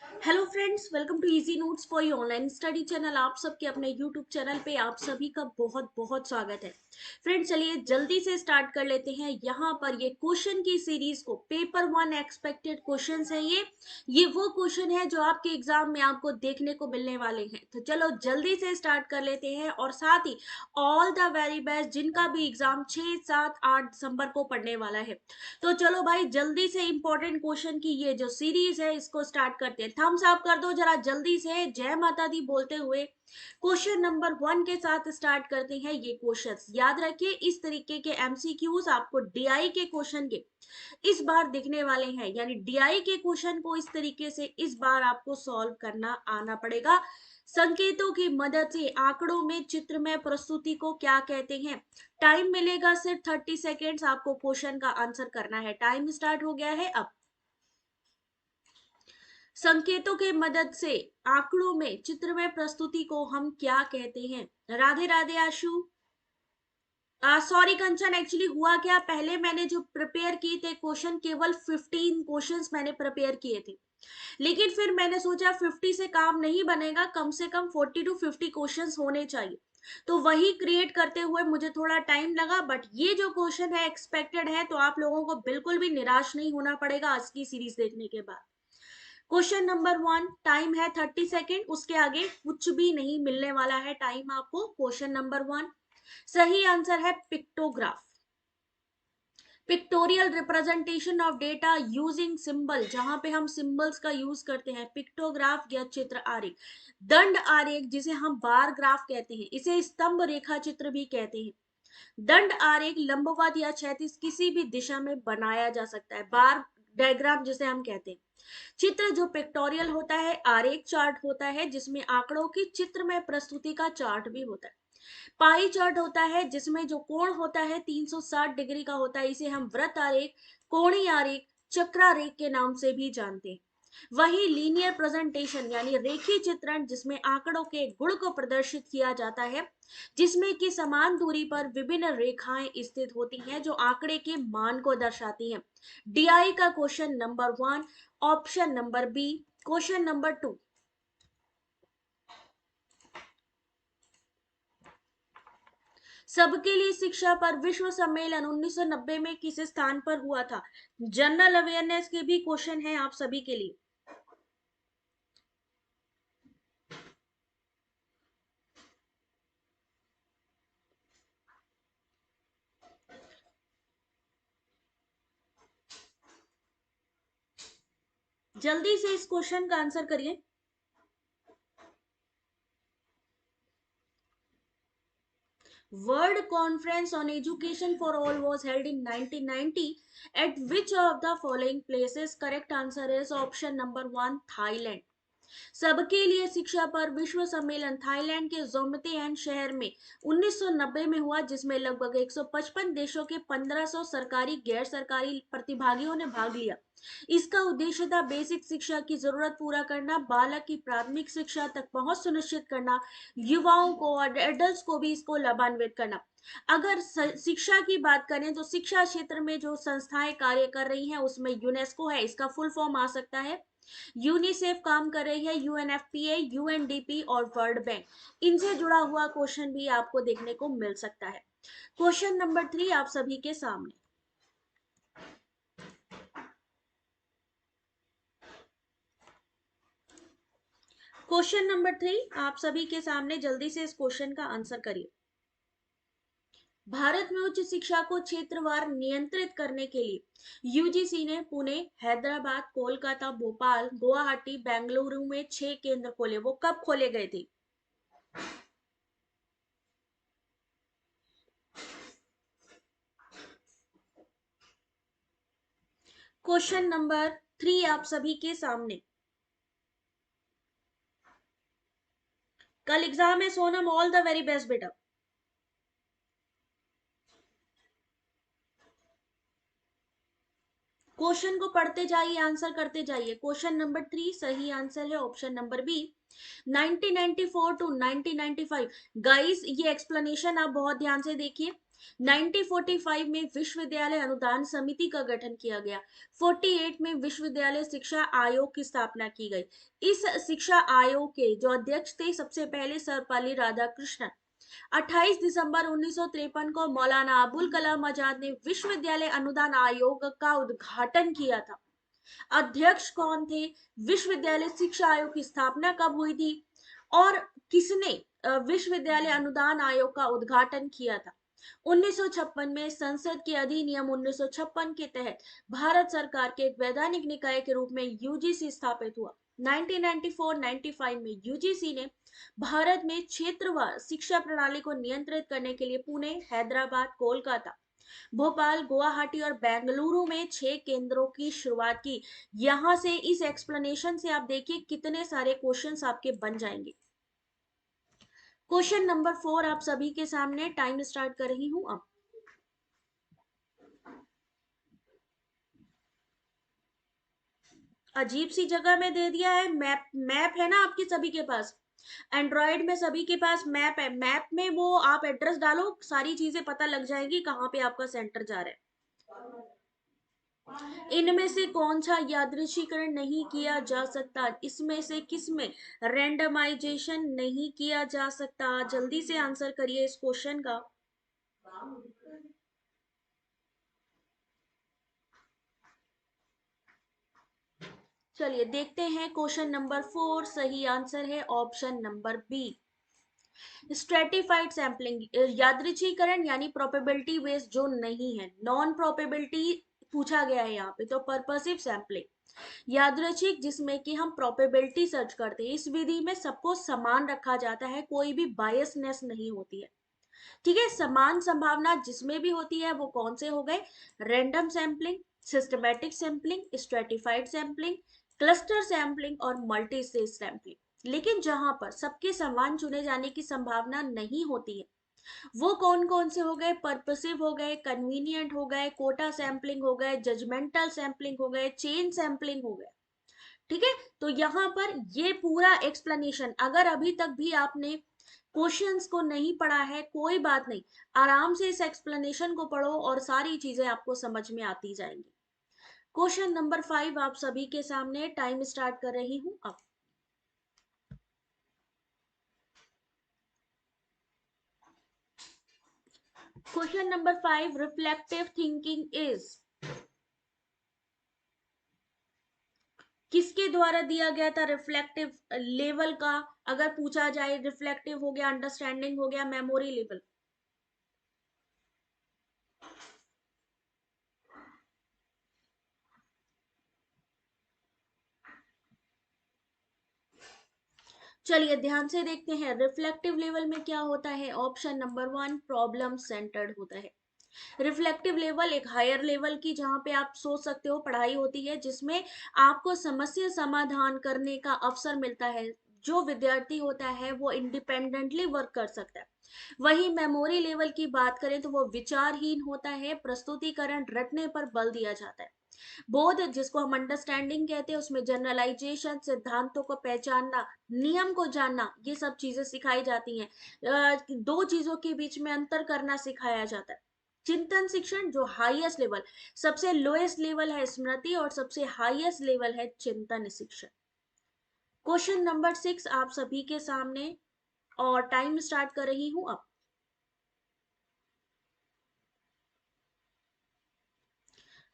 Hello friends, welcome to easy notes for you online study channel. आप सबके अपने YouTube channel पे आप सभी का बहुत बहुत स्वागत है। फ्रेंड्स, चलिए जल्दी से स्टार्ट कर लेते हैं। यहाँ पर ये क्वेश्चन की सीरीज को पेपर वन एक्सपेक्टेड क्वेश्चंस है। ये वो क्वेश्चन है जो आपके एग्जाम में आपको देखने को मिलने वाले हैं। तो चलो जल्दी से स्टार्ट कर लेते हैं और साथ ही ऑल द वेरी बेस्ट जिनका भी एग्जाम 6, 7, 8 दिसंबर को पढ़ने वाला है। तो चलो भाई जल्दी से इंपॉर्टेंट क्वेश्चन की ये जो सीरीज है इसको स्टार्ट करते हैं। थम्स अप कर दो जरा जल्दी से जय माता दी बोलते हुए। क्वेश्चन नंबर 1 के साथ स्टार्ट करते हैं। ये क्वेश्चंस याद रखिए, इस तरीके के एमसीक्यूज आपको डीआई के क्वेश्चन के इस बार दिखने वाले हैं। यानी डीआई के क्वेश्चन को इस तरीके से इस बार आपको सॉल्व करना आना पड़ेगा। संकेतों की मदद से आंकड़ों में चित्र में प्रस्तुति को क्या कहते हैं। टाइम मिलेगा सिर्फ 30 सेकेंड्स, आपको क्वेश्चन का आंसर करना है। टाइम स्टार्ट हो गया है अब। संकेतों के मदद से आंकड़ों में चित्र में प्रस्तुति को हम क्या कहते हैं। राधे राधे आशु। सॉरी कंचन, एक्चुअली हुआ क्या, पहले मैंने जो प्रिपेयर किए थे क्वेश्चन केवल 15 क्वेश्चंस मैंने प्रिपेयर किए थे। लेकिन फिर मैंने सोचा 50 से काम नहीं बनेगा, कम से कम 40 टू 50 क्वेश्चंस होने चाहिए। तो वही क्रिएट करते हुए मुझे थोड़ा टाइम लगा, बट ये जो क्वेश्चन है एक्सपेक्टेड है, तो आप लोगों को बिल्कुल भी निराश नहीं होना पड़ेगा आज की सीरीज देखने के बाद। क्वेश्चन नंबर 1, टाइम है 30 सेकेंड, उसके आगे कुछ भी नहीं मिलने वाला है टाइम आपको। क्वेश्चन नंबर 1 सही आंसर है pictograph. Pictorial representation of data using symbol, जहां पे हम सिंबल्स का यूज करते हैं। पिक्टोग्राफ या चित्र आरेख। दंड आरेख जिसे हम बार ग्राफ कहते हैं, इसे स्तंभ रेखा चित्र भी कहते हैं। दंड आरेख लंबवत या क्षैतिज किसी भी दिशा में बनाया जा सकता है। बार डायग्राम जिसे हम कहते हैं। चित्र जो पिक्टोरियल होता है, आरेख चार्ट होता है जिसमें आंकड़ों की चित्र में प्रस्तुति का चार्ट भी होता है। पाई चार्ट होता है जिसमें जो कोण होता है 360 डिग्री का होता है, इसे हम वृत्त आरेख, कोणीय आरेख, चक्रारेख के नाम से भी जानते हैं। वही लीनियर प्रेजेंटेशन यानी रेखीय चित्रण जिसमें आंकड़ों के गुण को प्रदर्शित किया जाता है, जिसमें कि समान दूरी पर विभिन्न रेखाएं स्थित होती हैं जो आंकड़े के मान को दर्शाती हैं। डीआई का question number 1, option number B. Question number 2, सबके लिए शिक्षा पर विश्व सम्मेलन 1990 में किस स्थान पर हुआ था। जनरल अवेयरनेस के भी क्वेश्चन है आप सभी के लिए। जल्दी से इस क्वेश्चन का आंसर करिए। World Conference on Education for All was held in 1990 at which of the following places? Correct answer is option number 1, Thailand। सबके लिए शिक्षा पर विश्व सम्मेलन थाईलैंड के जोमतेन शहर में 1990 में हुआ, जिसमें लगभग 155 देशों के 1500 सरकारी गैर सरकारी प्रतिभागियों ने भाग लिया। इसका उद्देश्य था बेसिक शिक्षा की जरूरत पूरा करना, बालक की प्राथमिक शिक्षा तक पहुंच सुनिश्चित करना, युवाओं को और एडल्ट्स को भी इसको लाभान्वित करना। अगर शिक्षा की बात करें तो शिक्षा क्षेत्र में जो संस्थाएं कार्य कर रही हैं उसमें यूनेस्को है, इसका फुल फॉर्म आ सकता है। यूनिसेफ काम कर रही है, यूएनएफपीए, यूएनडीपी और वर्ल्ड बैंक, इनसे जुड़ा हुआ क्वेश्चन भी आपको देखने को मिल सकता है। क्वेश्चन नंबर 3 आप सभी के सामने। क्वेश्चन नंबर 3 आप सभी के सामने, जल्दी से इस क्वेश्चन का आंसर करिए। भारत में उच्च शिक्षा को क्षेत्रवार नियंत्रित करने के लिए यूजीसी ने पुणे, हैदराबाद, कोलकाता, भोपाल, गुवाहाटी, बेंगलुरु में 6 केंद्र खोले। वो कब खोले गए थे? क्वेश्चन नंबर 3 आप सभी के सामने। कल एग्जाम है Sonam, all the very best बेटा। क्वेश्चन को पढ़ते जाइए, आंसर करते जाइए। क्वेश्चन नंबर 3 सही आंसर है option number B, 1994 to 1995। Guys ये एक्सप्लेनेशन आप बहुत ध्यान से देखिए। 1945 में विश्वविद्यालय अनुदान समिति का गठन किया गया। 48 में विश्वविद्यालय शिक्षा आयोग की स्थापना की गई। इस शिक्षा आयोग के जो अध्यक्ष थे सबसे पहले सर्वपल्ली राधाकृष्णन। 28 दिसंबर 1953 को मौलाना अबुल कलाम आजाद ने विश्वविद्यालय अनुदान आयोग का उद्घाटन किया था। अध्यक्ष कौन थे? विश्वविद्यालय शिक्षा आयोग की स्थापना कब हुई थी और किसने विश्वविद्यालय अनुदान आयोग का उद्घाटन किया था? 1956 में संसद के अधिनियम 1956 के तहत भारत सरकार के एक वैधानिक निकाय के रूप में यूजीसी स्थापित हुआ। 1994-95 में यूजीसी ने भारत में क्षेत्रवार शिक्षा प्रणाली को नियंत्रित करने के लिए पुणे, हैदराबाद, कोलकाता, भोपाल, गुवाहाटी और बेंगलुरु में 6 केंद्रों की शुरुआत की। यहां से इस एक्सप्लेनेशन से आप देखिए कितने सारे क्वेश्चंस आपके बन जाएंगे। क्वेश्चन नंबर 4 आप सभी के सामने, टाइम स्टार्ट कर रही हूं अब। अजीब सी जगह में दे दिया है। मैप है ना आपके सभी के पास, एंड्रॉयड में सभी के पास मैप है। मैप में वो आप एड्रेस डालो, सारी चीजें पता लग जाएगी कहाँ पे आपका सेंटर जा रहा है। इनमें से कौन सा यादृच्छिकरण नहीं किया जा सकता? इसमें से किसमें रैंडमाइजेशन नहीं किया जा सकता? जल्दी से आंसर करिए इस क्वेश्चन का। चलिए देखते हैं क्वेश्चन नंबर 4। सही आंसर है option number B, stratified sampling. यादृच्छिकरण यानी प्रोबेबिलिटी बेस्ड जो नहीं है, नॉन प्रोबेबिलिटी पूछा गया है यहाँ पे, तो पर्पसिव सैंपलिंग। यादृच्छिक जिसमें कि हम प्रोबेबिलिटी सर्च करते हैं। इस विधि में सबको समान रखा जाता है, कोई भी बायसनेस नहीं होती है। ठीक है, समान संभावना जिसमें भी होती है वो कौन से हो गए? Random sampling, systematic sampling, stratified sampling, cluster sampling और मल्टी स्टेज सैंपलिंग। लेकिन जहां पर सबके समान चुने जाने की संभावना नहीं होती है वो कौन कौन से हो गए? पर्पसिव हो गए, कन्वीनियंट हो गए, कोटा सैंपलिंग हो गए, जजमेंटल सैंपलिंग हो गए, चेन सैंपलिंग हो गए। ठीक है, तो यहां पर ये पूरा एक्सप्लेनेशन, अगर अभी तक भी आपने क्वेश्चंस को नहीं पढ़ा है कोई बात नहीं, आराम से इस एक्सप्लेनेशन को पढ़ो और सारी चीजें आपको समझ में आती जाएंगी। क्वेश्चन नंबर 5 आप सभी के सामने, टाइम स्टार्ट कर रही हूं अब। Question number 5, reflective thinking is किसके द्वारा दिया गया था? रिफ्लेक्टिव लेवल का अगर पूछा जाए, रिफ्लेक्टिव हो गया, अंडरस्टैंडिंग हो गया, मेमोरी लेवल। चलिए ध्यान से देखते हैं रिफ्लेक्टिव लेवल में क्या होता है। ऑप्शन नंबर 1 प्रॉब्लम सेंटर्ड होता है। रिफ्लेक्टिव लेवल एक हायर लेवल की, जहां पे आप सोच सकते हो पढ़ाई होती है, जिसमें आपको समस्या समाधान करने का अवसर मिलता है। जो विद्यार्थी होता है वो इंडिपेंडेंटली वर्क कर सकता है। वही मेमोरी लेवल की बात करें तो वो विचारहीन होता है, प्रस्तुतिकरण रटने पर बल दिया जाता है। बोध जिसको हम अंडरस्टैंडिंग कहते हैं, उसमें जनरलाइजेशन, सिद्धांतों को पहचानना, नियम को जानना, ये सब चीजें सिखाई जाती हैं। दो चीजों के बीच में अंतर करना सिखाया जाता है। चिंतन शिक्षण जो हाईएस्ट लेवल, सबसे लोएस्ट लेवल है स्मृति और सबसे हाईएस्ट लेवल है चिंतन शिक्षण। क्वेश्चन नंबर 6 आप सभी के सामने और टाइम स्टार्ट कर रही हूं अब।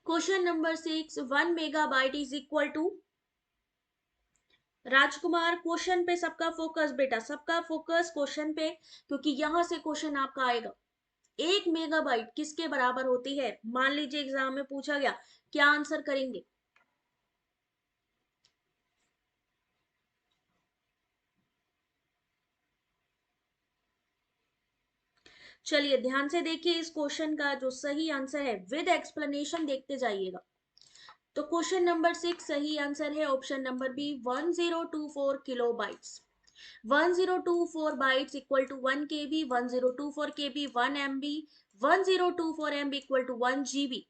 Question number 6, 1 megabyte is equal to. Rajkumar question पे सबका फोकस बेटा, सबका फोकस क्वेश्चन पे, क्योंकि यहां से क्वेश्चन आपका आएगा। 1 मेगाबाइट किसके बराबर होती है? मान लीजिए एग्जाम में पूछा गया, क्या आंसर करेंगे? चलिए ध्यान से देखिए इस क्वेश्चन का जो सही आंसर है, विद एक्सप्लेनेशन देखते जाइएगा। तो क्वेश्चन नंबर 6 सही आंसर है option number B, 1024 kilobytes. 1024 bytes equal to 1 KB, 1024 KB 1 MB, 1024 MB equal to 1 GB।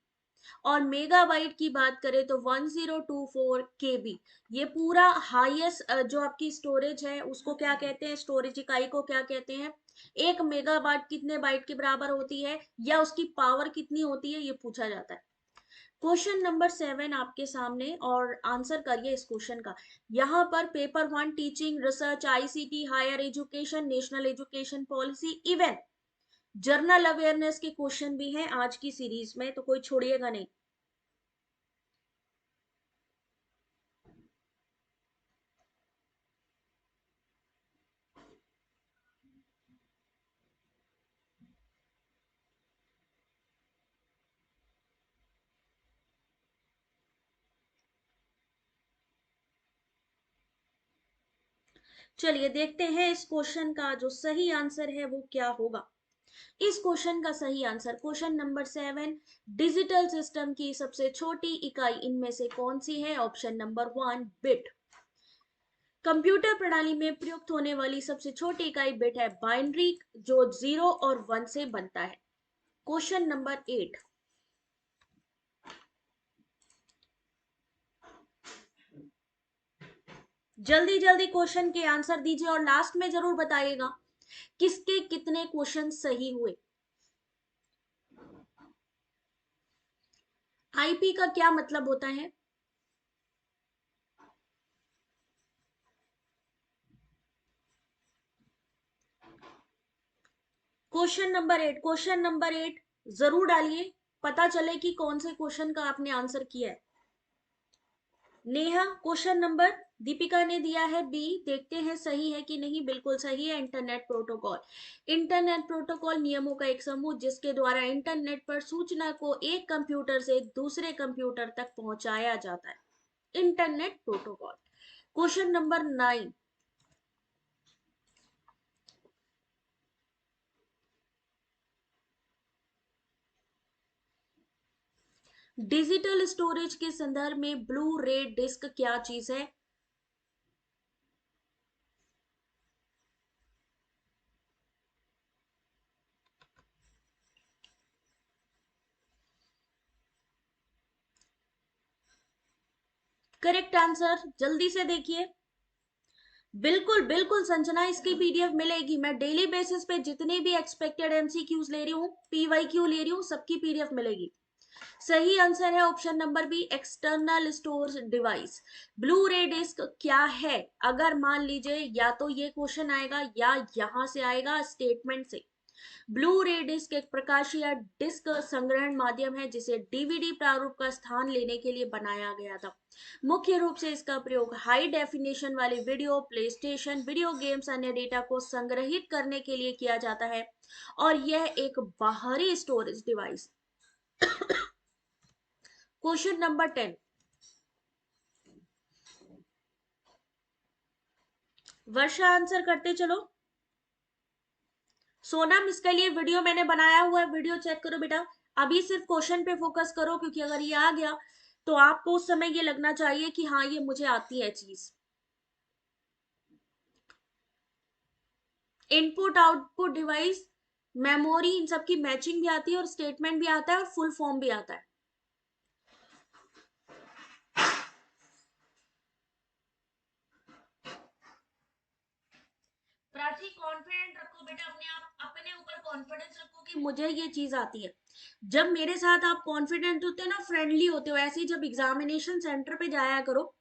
और मेगाबाइट की बात करें तो 1024 केबी। ये पूरा हाईएस्ट जो आपकी स्टोरेज है उसको क्या कहते हैं, स्टोरेज इकाई को क्या कहते हैं। एक मेगाबाइट कितने बाइट के बराबर होती है या उसकी पावर कितनी होती है, ये पूछा जाता है। क्वेश्चन नंबर 7 आपके सामने, और आंसर करिए इस क्वेश्चन का। यहाँ पर paper 1 teaching research ICT higher education national education policy general awareness के क्वेश्चन भी हैं आज की सीरीज में, तो कोई छोड़िएगा नहीं। चलिए देखते हैं इस क्वेश्चन का जो सही आंसर है वो क्या होगा। इस क्वेश्चन का सही answer, question number 7, digital system की सबसे छोटी इकाई इनमें से कौन सी है। Option number 1 bit. कंप्यूटर प्रणाली में प्रयुक्त होने वाली सबसे छोटी इकाई बिट है बाइनरी, जो 0 और 1 से बनता है। क्वेश्चन नंबर 8, जल्दी जल्दी क्वेश्चन के आंसर दीजिए और लास्ट में जरूर बताइएगा किसके कितने क्वेश्चन सही हुए। आईपी का क्या मतलब होता है। क्वेश्चन नंबर 8 जरूर डालिए, पता चले कि कौन से क्वेश्चन का आपने आंसर किया है। नेहा क्वेश्चन नंबर, दीपिका ने दिया है बी, देखते हैं सही है कि नहीं। बिल्कुल सही है, इंटरनेट प्रोटोकॉल। इंटरनेट प्रोटोकॉल नियमों का एक समूह जिसके द्वारा इंटरनेट पर सूचना को एक कंप्यूटर से दूसरे कंप्यूटर तक पहुंचाया जाता है, internet protocol. Question number 9, digital storage के संदर्भ में ब्लू रे डिस्क क्या चीज है। करेक्ट आंसर जल्दी से देखिए। बिल्कुल बिल्कुल संजना, इसकी पीडीएफ मिलेगी। मैं डेली बेसिस पे जितने भी एक्सपेक्टेड एमसीक्यूज ले रही हूँ, पीवाईक्यू ले रही हूँ, सबकी पीडीएफ मिलेगी। सही आंसर है option number B, external storage device. Blu ray disc क्या है, अगर मान लीजिए या तो ये क्वेश्चन आएगा या यहां से आएगा स्टेटमेंट से। ब्लू रे डिस्क एक प्रकाशीय डिस्क संग्रहण माध्यम है जिसे डीवीडी प्रारूप का स्थान लेने के लिए बनाया गया था। मुख्य रूप से इसका प्रयोग हाई डेफिनेशन वाले video, play station, video games, अन्य डेटा को संग्रहित करने के लिए किया जाता है और यह एक बाहरी स्टोरेज डिवाइस। क्वेश्चन नंबर 10, वर्षा आंसर करते चलो। सोनम, इसके लिए वीडियो मैंने बनाया हुआ है, वीडियो चेक करो बेटा। अभी सिर्फ क्वेश्चन पे फोकस करो, क्योंकि अगर ये आ गया तो आपको उस समय ये लगना चाहिए कि हाँ ये मुझे आती है चीज। इनपुट आउटपुट डिवाइस, मेमोरी, इन सब की मैचिंग भी आती है और स्टेटमेंट भी आता है और फुल फॉर्म भी आता है। प्राची कॉन्फिडेंट रखो बेटा, अपने आप अपने ऊपर कॉन्फिडेंस रखो कि मुझे ये चीज आती है। जब मेरे साथ आप कॉन्फिडेंट होते हो ना, फ्रेंडली होते हो, ऐसे ही जब एग्जामिनेशन सेंटर पे जाया करो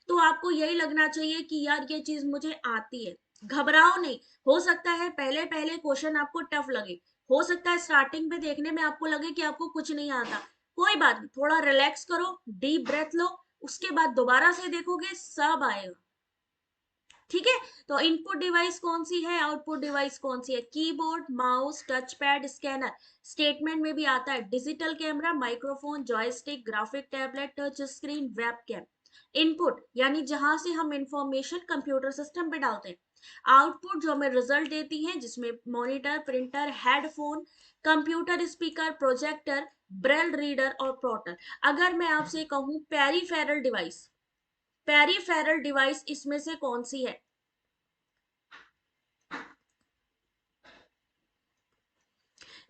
तो आपको यही लगना चाहिए कि यार ये चीज मुझे आती है। घबराओ नहीं। हो सकता है पहले पहले क्वेश्चन आपको टफ लगे, हो सकता है स्टार्टिंग पे देखने में आपको लगे कि आपको कुछ नहीं आता। कोई बात नहीं, थोड़ा रिलैक्स करो, डीप ब्रेथ लो, उसके बाद दोबारा से देखोगे सब आएगा। ठीक है। तो इनपुट डिवाइस कौन सी है, आउटपुट डिवाइस कौन सी है। Keyboard, mouse, touchpad, scanner. Statement में भी आता है digital camera, microphone, joystick, graphic tablet, touch screen, webcam. Input यानी जहां से हम इंफॉर्मेशन कंप्यूटर सिस्टम पे डालते हैं। आउटपुट जो हमें रिजल्ट देती है, जिसमें monitor, printer, headphone, computer speaker, projector, Braille reader और पोर्टल। अगर मैं आपसे कहूं पेरीफेरल डिवाइस, पेरीफेरल डिवाइस इसमें से कौन सी है।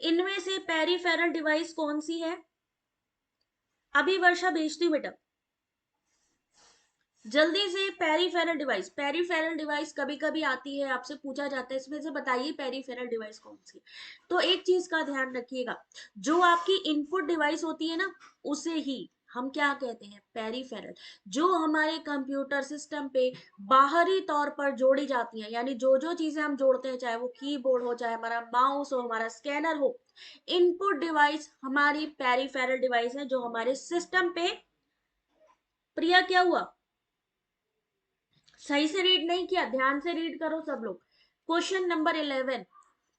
इनमें से पेरीफेरल डिवाइस कौन सी है। अभी वर्षा भेजती हूँ बेटा। जल्दी से पेरीफेरल डिवाइस, पेरीफेरल डिवाइस कभी कभी आती है, आपसे पूछा जाता है इसमें से बताइए पेरीफेरल डिवाइस कौन सी। तो एक चीज का ध्यान रखिएगा, जो आपकी इनपुट डिवाइस होती है ना, उसे ही हम क्या कहते हैं, पेरीफेरल। जो हमारे कंप्यूटर सिस्टम पे बाहरी तौर पर जोड़ी जाती हैं, यानी जो जो चीजें हम जोड़ते हैं, चाहे वो कीबोर्ड हो, चाहे हमारा माउस हो, हमारा स्कैनर हो, इनपुट डिवाइस हमारी पेरीफेरल डिवाइस है जो हमारे सिस्टम पे। प्रिया क्या हुआ, सही से रीड नहीं किया, ध्यान से रीड करो सब लोग। क्वेश्चन नंबर 11,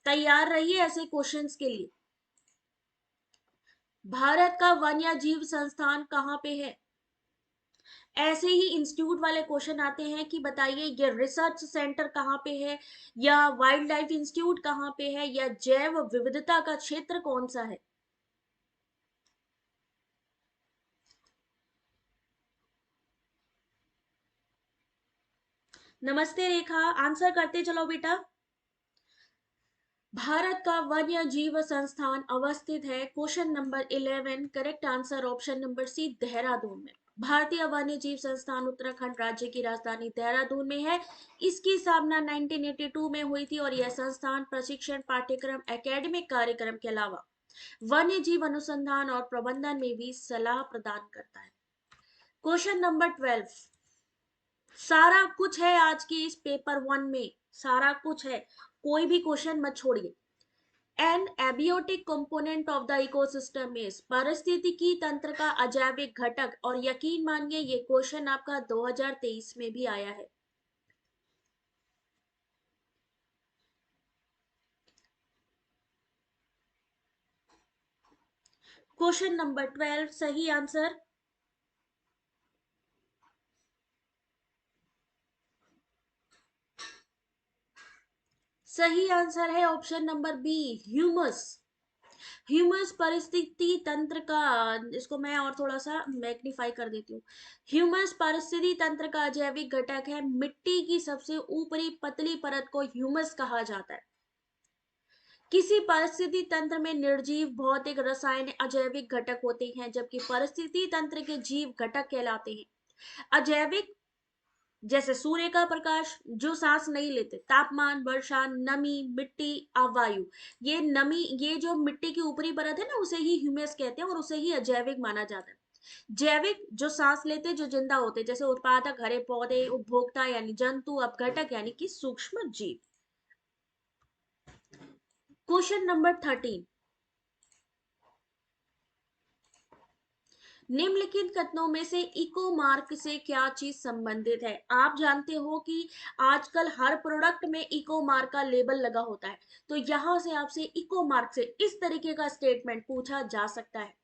तैयार रहिए ऐसे क्वेश्चंस के लिए। भारत का वन्य जीव संस्थान कहाँ पे है। ऐसे ही इंस्टीट्यूट वाले क्वेश्चन आते हैं कि बताइए ये रिसर्च सेंटर कहाँ पे है, या वाइल्ड लाइफ इंस्टीट्यूट कहाँ पे है, या जैव विविधता का क्षेत्र कौन सा है। नमस्ते रेखा, आंसर करते चलो बेटा। भारत का वन्य जीव संस्थान अवस्थित है, question number 11, correct answer option number C, Dehradun में। भारतीय वन्य जीव संस्थान उत्तराखंड राज्य की राजधानी देहरादून में है। इसकी स्थापना 1982 में हुई थी और यह संस्थान प्रशिक्षण पाठ्यक्रम, एकेडमिक कार्यक्रम के अलावा वन्य जीव अनुसंधान और प्रबंधन में भी सलाह प्रदान करता है। क्वेश्चन नंबर 12, सारा कुछ है आज की इस पेपर 1 में, सारा कुछ है, कोई भी क्वेश्चन मत छोड़िए। An abiotic component of the ecosystem is, पारिस्थितिकी तंत्र का अजैविक घटक, और यकीन मानिए ये क्वेश्चन आपका 2023 में भी आया है। क्वेश्चन नंबर 12 सही आंसर, सही आंसर है option number B, humus. Humus परिस्थिति तंत्र का, इसको मैं और थोड़ा सा मैग्नीफाई कर देती हूँ। ह्यूमस पारिस्थितिकी तंत्र का जैविक घटक है, मिट्टी की सबसे ऊपरी पतली परत को ह्यूमस कहा जाता है। किसी परिस्थिति तंत्र में निर्जीव भौतिक रसायन अजैविक घटक होते हैं, जबकि परिस्थिति तंत्र के जीव घटक कहलाते हैं। अजैविक जैसे सूर्य का प्रकाश, जो सांस नहीं लेते, तापमान, वर्षा, नमी, मिट्टी, अवायु। ये नमी, ये जो मिट्टी की ऊपरी परत है ना, उसे ही ह्यूमस कहते हैं और उसे ही अजैविक माना जाता है। जैविक जो सांस लेते, जो जिंदा होते, जैसे उत्पादक हरे पौधे, उपभोक्ता यानी जंतु, अपघटक यानी कि सूक्ष्म जीव। क्वेश्चन नंबर 13, निम्नलिखित कथनों में से इको मार्क से क्या चीज संबंधित है। आप जानते हो कि आजकल हर प्रोडक्ट में इको मार्क का लेबल लगा होता है, तो यहां से आपसे इको मार्क से इस तरीके का स्टेटमेंट पूछा जा सकता है।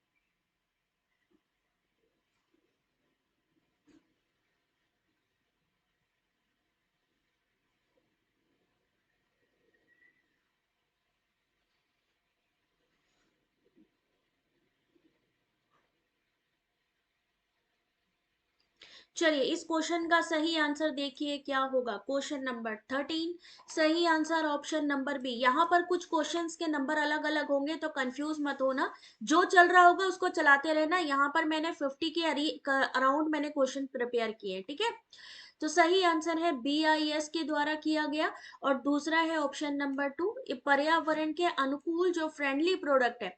चलिए इस क्वेश्चन का सही आंसर देखिए क्या होगा। क्वेश्चन नंबर 13, सही आंसर ऑप्शन नंबर बी। यहाँ पर कुछ क्वेश्चंस के नंबर अलग अलग होंगे तो कंफ्यूज मत होना, जो चल रहा होगा उसको चलाते रहना। यहाँ पर मैंने 50 के अराउंड मैंने क्वेश्चन प्रिपेयर किए, ठीक है। तो सही आंसर है BIS के द्वारा किया गया। और दूसरा है ऑप्शन नंबर 2, पर्यावरण के अनुकूल जो फ्रेंडली प्रोडक्ट है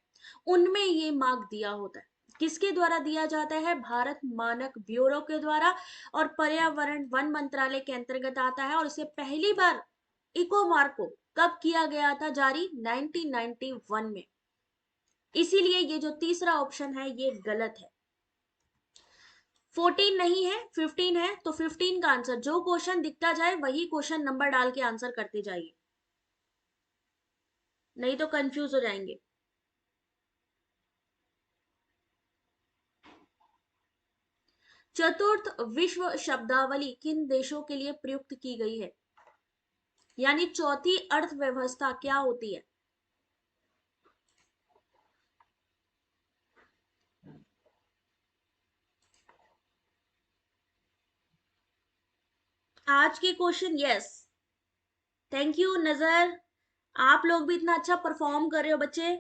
उनमें ये मार्क दिया होता है। किसके द्वारा दिया जाता है, भारत मानक ब्यूरो के द्वारा, और पर्यावरण वन मंत्रालय के अंतर्गत आता है। और इसे पहली बार इको मार्क को कब किया गया था जारी, 1991 में। इसीलिए ये जो तीसरा ऑप्शन है ये गलत है। 14 नहीं है, 15 है, तो 15 का आंसर, जो क्वेश्चन दिखता जाए वही क्वेश्चन नंबर डाल के आंसर करते जाइए, नहीं तो कंफ्यूज हो जाएंगे। चतुर्थ विश्व शब्दावली किन देशों के लिए प्रयुक्त की गई है, यानी चौथी अर्थव्यवस्था क्या होती है। आज के क्वेश्चन, यस, थैंक यू नजर, आप लोग भी इतना अच्छा परफॉर्म कर रहे हो बच्चे।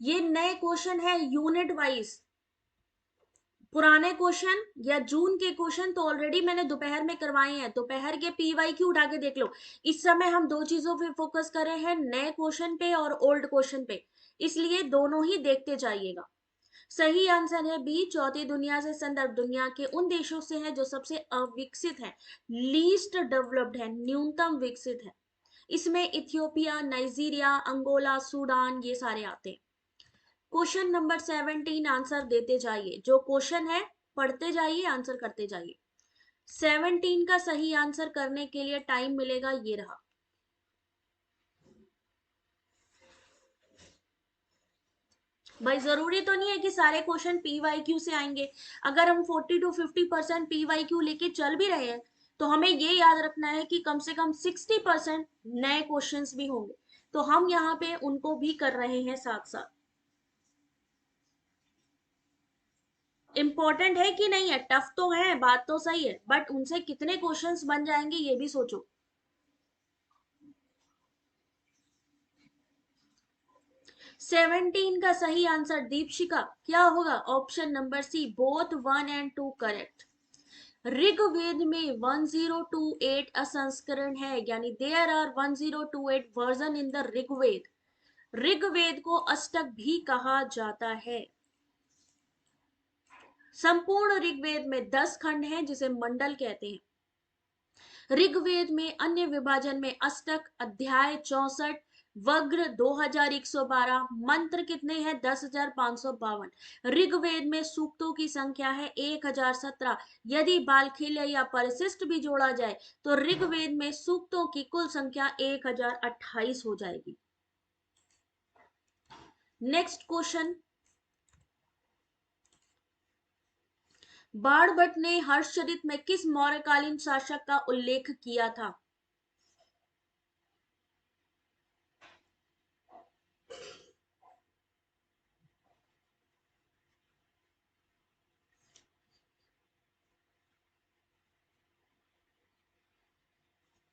ये नए क्वेश्चन है यूनिट वाइज, पुराने क्वेश्चन या जून के क्वेश्चन तो ऑलरेडी मैंने दोपहर में करवाए हैं, दोपहर के पीवाई क्यू उठा के देख लो। इस समय हम दो चीजों पे फोकस कर रहे हैं, नए क्वेश्चन पे और ओल्ड क्वेश्चन पे, इसलिए दोनों ही देखते जाइएगा। सही आंसर है बी, चौथी दुनिया से संदर्भ दुनिया के उन देशों से है जो सबसे अविकसित है, लीस्ट डेवलप्ड है, न्यूनतम विकसित है। इसमें इथियोपिया, नाइजीरिया, अंगोला, सूडान ये सारे आते हैं। क्वेश्चन नंबर 17 आंसर देते जाइए, जो क्वेश्चन है पढ़ते जाइए, आंसर करते जाइए। 17 का सही आंसर करने के लिए टाइम मिलेगा, ये रहा। भाई जरूरी तो नहीं है कि सारे क्वेश्चन पीवाईक्यू से आएंगे। अगर हम 40 to 50% पीवाईक्यू लेके चल भी रहे हैं तो हमें ये याद रखना है कि कम से कम 60% नए क्वेश्चंस भी होंगे, तो हम यहाँ पे उनको भी कर रहे हैं साथ साथ। इंपॉर्टेंट है कि नहीं है, टफ तो है, बात तो सही है, बट उनसे कितने क्वेश्चंस बन जाएंगे ये भी सोचो। 17 का सही आंसर दीपशिका क्या होगा? Option number C, both 1 and 2 correct. Rigveda में 1028 असंस्करण है, यानी there are 1028 version in the Rigveda. Rigveda को अष्टक भी कहा जाता है। संपूर्ण ऋग्वेद में 10 खंड हैं जिसे मंडल कहते हैं। ऋग्वेद में अन्य विभाजन में अष्टक, अध्याय 64, वग्र 2112, मंत्र कितने हैं? 10,552। ऋग्वेद में सूक्तों की संख्या है 1017। यदि बालखिल्य या परिशिष्ट भी जोड़ा जाए तो ऋग्वेद में सूक्तों की कुल संख्या 1028 हो जाएगी। नेक्स्ट क्वेश्चन, बाणभट्ट ने हर्षचरित में किस मौर्यकालीन शासक का उल्लेख किया था?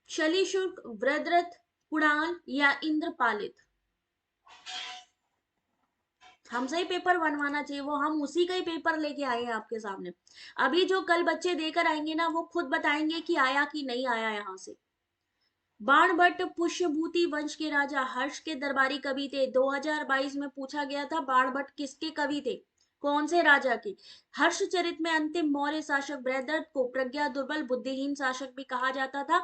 शलीशुक, वृद्रथ, कुणाल या इंद्रपालित? हमसे ही पेपर बनवाना चाहिए, वो हम उसी का ही पेपर लेके आए हैं आपके सामने। अभी जो कल बच्चे देकर आएंगे ना, वो खुद बताएंगे कि आया कि नहीं आया यहाँ से। बाणभट्ट पुष्यभूति वंश के राजा हर्ष के दरबारी कवि थे। 2022 में पूछा गया था बाणभट्ट किसके कवि थे, कौन से राजा के? हर्षचरित में अंतिम मौर्य शासक बृहद्रथ को प्रज्ञा दुर्बल बुद्धिहीन शासक भी कहा जाता था।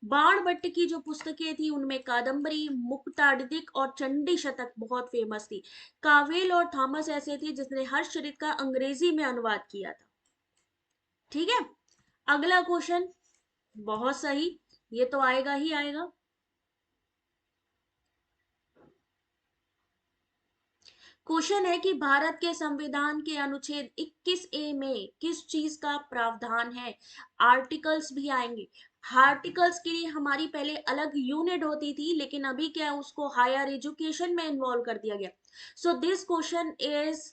बाणभट्ट की जो पुस्तकें थी उनमें कादम्बरी, मुक्तादिक और चंडी शतक बहुत फेमस थी। कावेल और थॉमस ऐसे थे जिसने हर्षचरित का अंग्रेजी में अनुवाद किया था। ठीक है, अगला क्वेश्चन, बहुत सही, ये तो आएगा ही आएगा। क्वेश्चन है कि भारत के संविधान के अनुच्छेद 21A में किस चीज का प्रावधान है? आर्टिकल्स भी आएंगे। आर्टिकल्स के लिए हमारी पहले अलग यूनिट होती थी, लेकिन अभी क्या है, उसको हायर एजुकेशन में इन्वॉल्व कर दिया गया। So this question is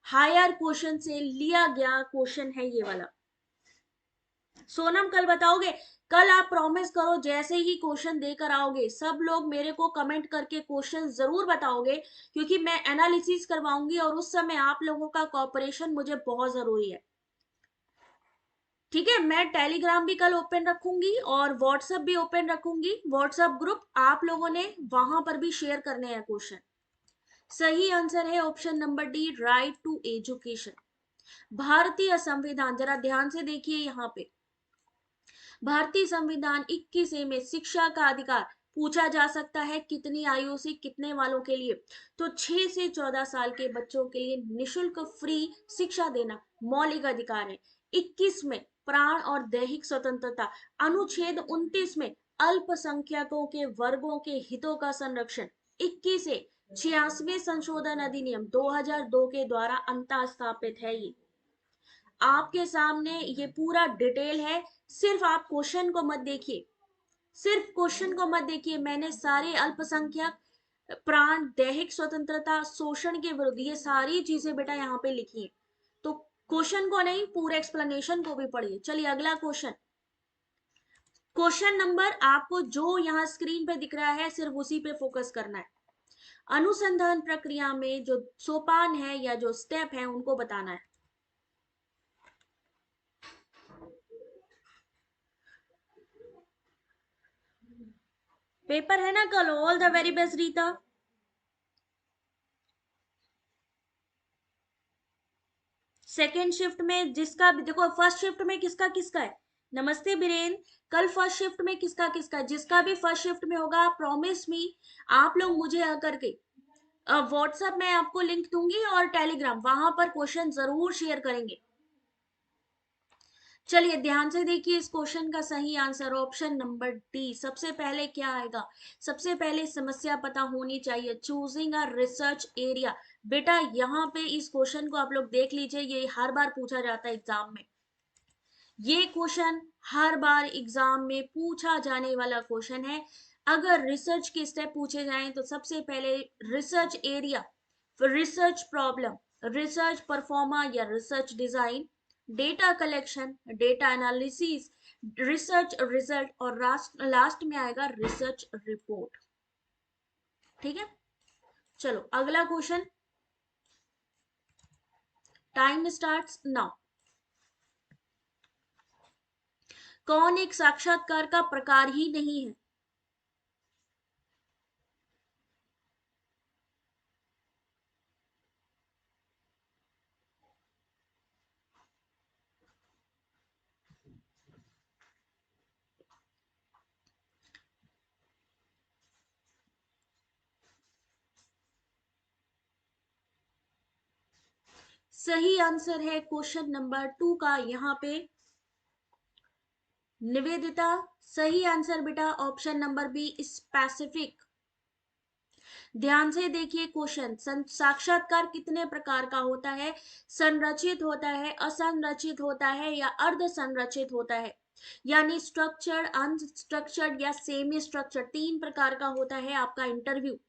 higher question से लिया गया क्वेश्चन है ये वाला। सोनम कल बताओगे? कल आप प्रॉमिस करो जैसे ही क्वेश्चन देकर आओगे सब लोग मेरे को कमेंट करके क्वेश्चन जरूर बताओगे, क्योंकि मैं एनालिसिस करवाऊंगी और उस समय आप लोगों का कोऑपरेशन मुझे बहुत जरूरी है। ठीक है, मैं टेलीग्राम भी कल ओपन रखूंगी और व्हाट्सएप भी ओपन रखूंगी, व्हाट्सएप ग्रुप, आप लोगों ने वहां पर भी शेयर करने हैं क्वेश्चन। सही आंसर है option number D, right to education. भारतीय संविधान, जरा ध्यान से देखिए यहाँ पे, भारतीय संविधान 21 में शिक्षा का अधिकार पूछा जा सकता है कितनी आयु से कितने वालों के लिए? तो 6 से 14 साल के बच्चों के लिए निशुल्क फ्री शिक्षा देना मौलिक अधिकार है। 21 में प्राण और दैहिक स्वतंत्रता, अनुच्छेद 29 में अल्पसंख्यकों के वर्गों के हितों का संरक्षण, 21 से 86वें संशोधन अधिनियम 2002 के द्वारा अंतः स्थापित है। ये आपके सामने ये पूरा डिटेल है, सिर्फ आप क्वेश्चन को मत देखिए, सिर्फ क्वेश्चन को मत देखिए। मैंने सारे अल्पसंख्यक, प्राण, दैहिक स्वतंत्रता, शोषण के विरुद्ध, ये सारी चीजें बेटा यहाँ पे लिखी है, तो क्वेश्चन को नहीं पूरे एक्सप्लेनेशन को भी पढ़िए। चलिए अगला क्वेश्चन, क्वेश्चन नंबर आपको जो यहाँ स्क्रीन पे दिख रहा है सिर्फ उसी पे फोकस करना है। अनुसंधान प्रक्रिया में जो सोपान है या जो स्टेप है उनको बताना है। पेपर है ना कल। All the very best Rita. Second shift में जिसका भी देखो, फर्स्ट शिफ्ट में किसका किसका है। नमस्ते बीरेन। कल फर्स्ट शिफ्ट में किसका किसका है? जिसका भी फर्स्ट शिफ्ट में होगा, प्रॉमिस मी, आप लोग मुझे आकर के व्हाट्सएप में आपको लिंक दूंगी और टेलीग्राम, वहां पर क्वेश्चन जरूर शेयर करेंगे। चलिए ध्यान से देखिए इस क्वेश्चन का सही आंसर ऑप्शन नंबर डी। सबसे पहले क्या आएगा, सबसे पहले समस्या पता होनी चाहिए, चूजिंग अ रिसर्च एरिया। बेटा यहाँ पे इस क्वेश्चन को आप लोग देख लीजिए, ये हर बार पूछा जाता है एग्जाम में। ये क्वेश्चन हर बार एग्जाम में पूछा जाने वाला क्वेश्चन है। अगर रिसर्च के स्टेप पूछे जाएं तो सबसे पहले research area, research problem, research proforma या research design, data collection, data analysis, research result और लास्ट में आएगा रिसर्च रिपोर्ट। ठीक है, चलो अगला क्वेश्चन, टाइम स्टार्ट्स नाउ। कौन एक साक्षात्कार का प्रकार ही नहीं है? सही आंसर है क्वेश्चन नंबर 2 का यहाँ पे निवेदिता। सही आंसर बेटा ऑप्शन नंबर बी स्पेसिफिक। ध्यान से देखिए क्वेश्चन, साक्षात्कार कितने प्रकार का होता है? संरचित होता है, असंरचित होता है या अर्ध संरचित होता है, यानी स्ट्रक्चर्ड, अनस्ट्रक्चर्ड या सेमी स्ट्रक्चर्ड, तीन प्रकार का होता है आपका इंटरव्यू।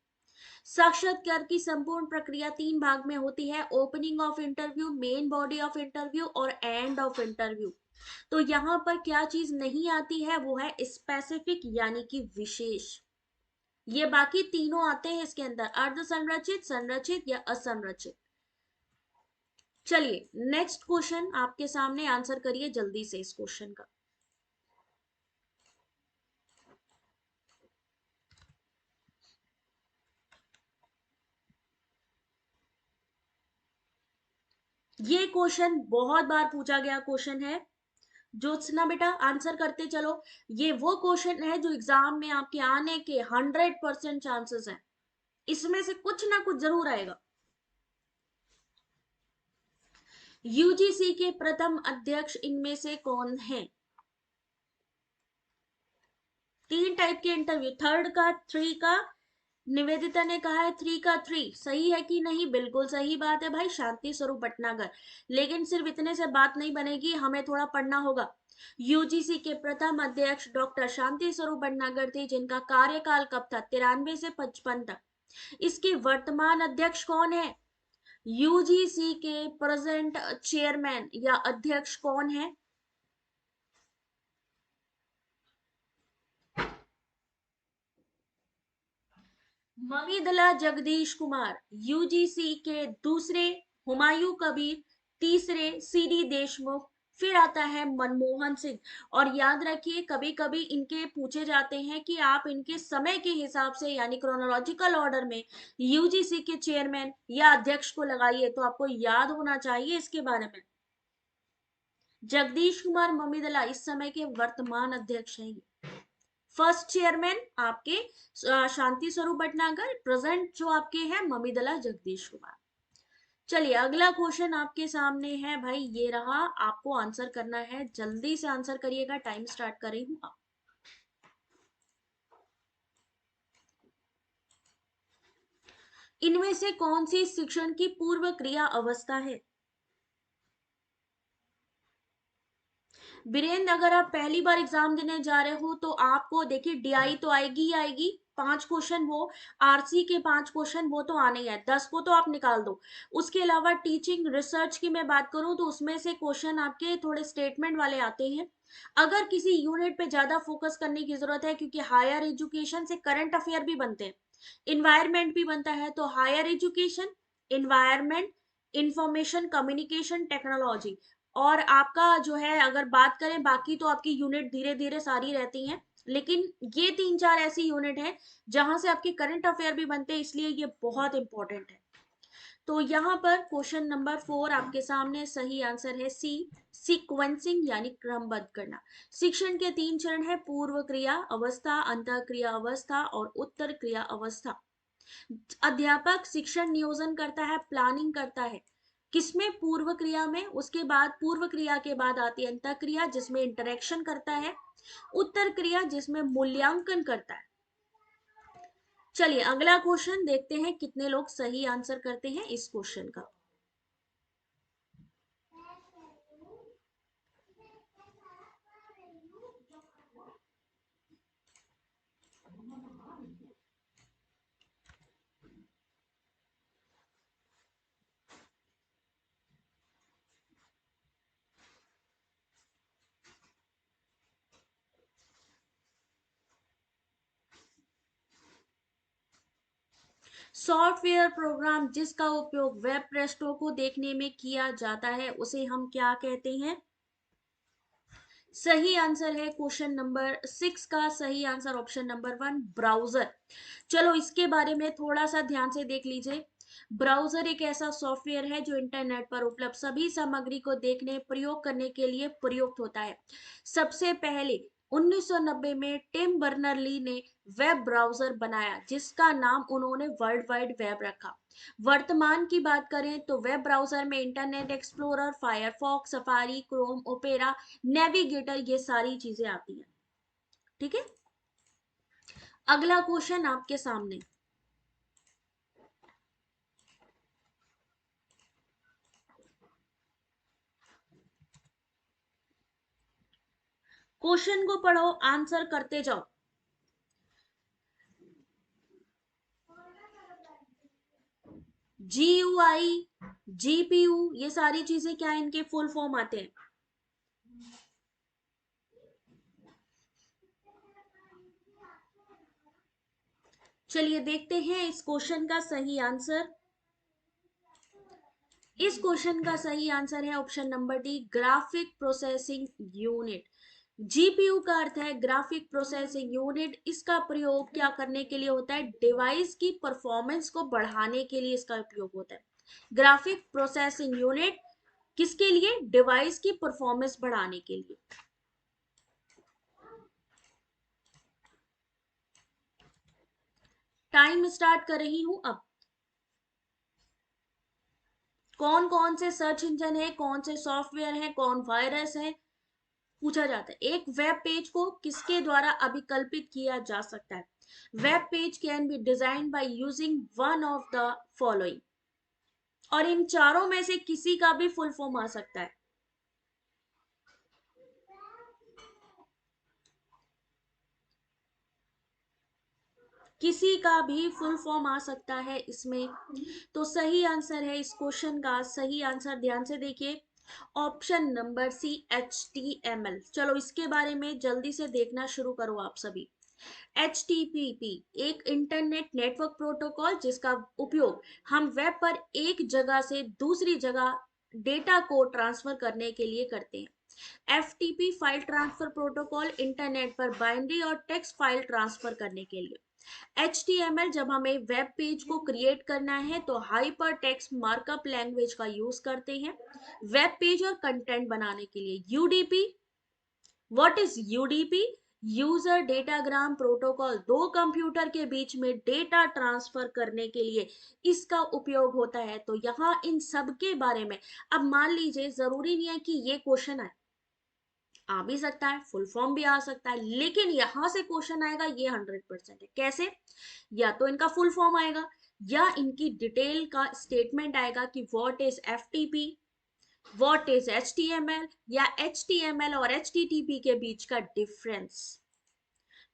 साक्षात्कार की संपूर्ण प्रक्रिया तीन भाग में होती है, opening of interview, main body of interview और एंड ऑफ इंटरव्यू। तो यहाँ पर क्या चीज नहीं आती है, वो है स्पेसिफिक यानी कि विशेष। ये बाकी तीनों आते हैं इसके अंदर, अर्ध संरचित, संरचित या असंरचित। चलिए नेक्स्ट क्वेश्चन आपके सामने, आंसर करिए जल्दी से इस क्वेश्चन का। ये क्वेश्चन बहुत बार पूछा गया क्वेश्चन है। ज्योत्सना बेटा आंसर करते चलो। ये वो क्वेश्चन है जो एग्जाम में आपके आने के 100% चांसेस हैं, इसमें से कुछ ना कुछ जरूर आएगा। यूजीसी के प्रथम अध्यक्ष इनमें से कौन है? तीन टाइप के इंटरव्यू, थर्ड का, थ्री का, निवेदिता ने कहा है थ्री का थ्री, सही है कि नहीं? बिल्कुल सही बात है भाई, शांति स्वरूप भटनागर। लेकिन सिर्फ इतने से बात नहीं बनेगी, हमें थोड़ा पढ़ना होगा। यूजीसी के प्रथम अध्यक्ष डॉक्टर शांति स्वरूप भटनागर थे, जिनका कार्यकाल कब था? 93 से 55 तक। इसके वर्तमान अध्यक्ष कौन है? यूजीसी के प्रेजेंट चेयरमैन या अध्यक्ष कौन है? ममिदला जगदीश कुमार। यूजीसी के दूसरे हुमायूं कबीर, तीसरे सीडी देशमुख, फिर आता है मनमोहन सिंह। और याद रखिए कभी कभी इनके पूछे जाते हैं कि आप इनके समय के हिसाब से यानी क्रोनोलॉजिकल ऑर्डर में यूजीसी के चेयरमैन या अध्यक्ष को लगाइए, तो आपको याद होना चाहिए इसके बारे में। जगदीश कुमार ममिदला इस समय के वर्तमान अध्यक्ष हैं। फर्स्ट चेयरमैन आपके शांति स्वरूप भटनागर, प्रेजेंट जो आपके हैं ममिदला जगदीश कुमार। चलिए अगला क्वेश्चन आपके सामने है भाई, ये रहा, आपको आंसर करना है, जल्दी से आंसर करिएगा, टाइम स्टार्ट कर रही हूं आप। इनमें से कौन सी शिक्षण की पूर्व क्रिया अवस्था है? वीरेंद्र अगर आप पहली बार एग्जाम देने जा रहे हो तो आपको देखिए डीआई तो आएगी ही आएगी, 5 क्वेश्चन वो, आरसी के 5 क्वेश्चन वो तो आने ही है, 10 को तो आप निकाल दो। उसके अलावा टीचिंग रिसर्च की मैं बात करूं तो उसमें से क्वेश्चन आपके थोड़े स्टेटमेंट वाले आते हैं। अगर किसी यूनिट पे ज्यादा फोकस करने की जरूरत है, क्योंकि हायर एजुकेशन से करंट अफेयर भी बनते हैं, इन्वायरमेंट भी बनता है, तो higher education, environment, information communication technology. और आपका जो है अगर बात करें बाकी तो आपकी यूनिट धीरे धीरे सारी रहती हैं, लेकिन ये 3-4 ऐसी यूनिट है जहां से आपके करंट अफेयर भी बनते हैं, इसलिए ये बहुत इंपॉर्टेंट है। तो यहाँ पर क्वेश्चन नंबर 4 आपके सामने, सही आंसर है सी, सीक्वेंसिंग यानी क्रमबद्ध करना। शिक्षण के 3 चरण है, पूर्व क्रिया अवस्था, अंत क्रिया अवस्था और उत्तर क्रिया अवस्था। अध्यापक शिक्षण नियोजन करता है, प्लानिंग करता है, किसमें? पूर्व क्रिया में। उसके बाद पूर्व क्रिया के बाद आती है अंत क्रिया जिसमें इंटरेक्शन करता है, उत्तर क्रिया जिसमें मूल्यांकन करता है। चलिए अगला क्वेश्चन देखते हैं कितने लोग सही आंसर करते हैं इस क्वेश्चन का। सॉफ्टवेयर प्रोग्राम जिसका उपयोग वेब पृष्ठों को देखने में किया जाता है उसे हम क्या कहते हैं? सही आंसर है क्वेश्चन नंबर 6 का सही आंसर ऑप्शन नंबर 1, ब्राउजर। चलो इसके बारे में थोड़ा सा ध्यान से देख लीजिए। ब्राउजर एक ऐसा सॉफ्टवेयर है जो इंटरनेट पर उपलब्ध सभी सामग्री को देखने प्रयोग करने के लिए प्रयुक्त होता है। सबसे पहले 1990 में टिम बर्नर ली ने वेब ब्राउजर बनाया जिसका नाम उन्होंने वर्ल्ड वाइड वेब रखा। वर्तमान की बात करें तो वेब ब्राउजर में internet explorer, Firefox, safari, Chrome, opera, navigator, ये सारी चीजें आती हैं। ठीक है, अगला क्वेश्चन आपके सामने। क्वेश्चन को पढ़ो, आंसर करते जाओ। GUI, GPU, ये सारी चीजें क्या है, इनके फुल फॉर्म आते हैं। चलिए देखते हैं इस क्वेश्चन का सही आंसर। इस क्वेश्चन का सही आंसर है option number D, graphic processing unit. GPU का अर्थ है ग्राफिक प्रोसेसिंग यूनिट। इसका प्रयोग क्या करने के लिए होता है? डिवाइस की परफॉर्मेंस को बढ़ाने के लिए इसका उपयोग होता है। ग्राफिक प्रोसेसिंग यूनिट किसके लिए? डिवाइस की परफॉर्मेंस बढ़ाने के लिए। टाइम स्टार्ट कर रही हूं अब। कौन कौन से सर्च इंजन है, कौन से सॉफ्टवेयर है, कौन वायरस है, पूछा जाता है। एक वेब पेज को किसके द्वारा अभिकल्पित किया जा सकता है? Web page can be design by using one of the following. और इन चारों में से किसी का भी फुल फॉर्म आ सकता है। किसी का भी फुल फॉर्म आ सकता है इसमें। तो सही आंसर है इस क्वेश्चन का, सही आंसर ध्यान से देखिए, ऑप्शन नंबर सी, HTML। चलो इसके बारे में जल्दी से देखना शुरू करो आप सभी। HTTP एक इंटरनेट नेटवर्क प्रोटोकॉल जिसका उपयोग हम वेब पर एक जगह से दूसरी जगह डेटा को ट्रांसफर करने के लिए करते हैं। FTP file transfer protocol internet पर बाइनरी और टेक्स्ट फाइल ट्रांसफर करने के लिए। HTML जब हमें वेब पेज को क्रिएट करना है तो हाइपर टेक्स्ट मार्कअप लैंग्वेज का यूज करते हैं वेब पेज और कंटेंट बनाने के लिए। UDP, what is UDP? User datagram protocol, दो कंप्यूटर के बीच में डेटा ट्रांसफर करने के लिए इसका उपयोग होता है। तो यहाँ इन सब के बारे में, अब मान लीजिए जरूरी नहीं है कि ये क्वेश्चन आए, आ भी सकता है, फुल फॉर्म भी आ सकता है, लेकिन यहां से क्वेश्चन आएगा ये 100% है। कैसे? या तो इनका फुल फॉर्म आएगा या इनकी डिटेल का स्टेटमेंट आएगा कि what is FTP, what is HTML, या HTML और HTTP के बीच का डिफरेंस।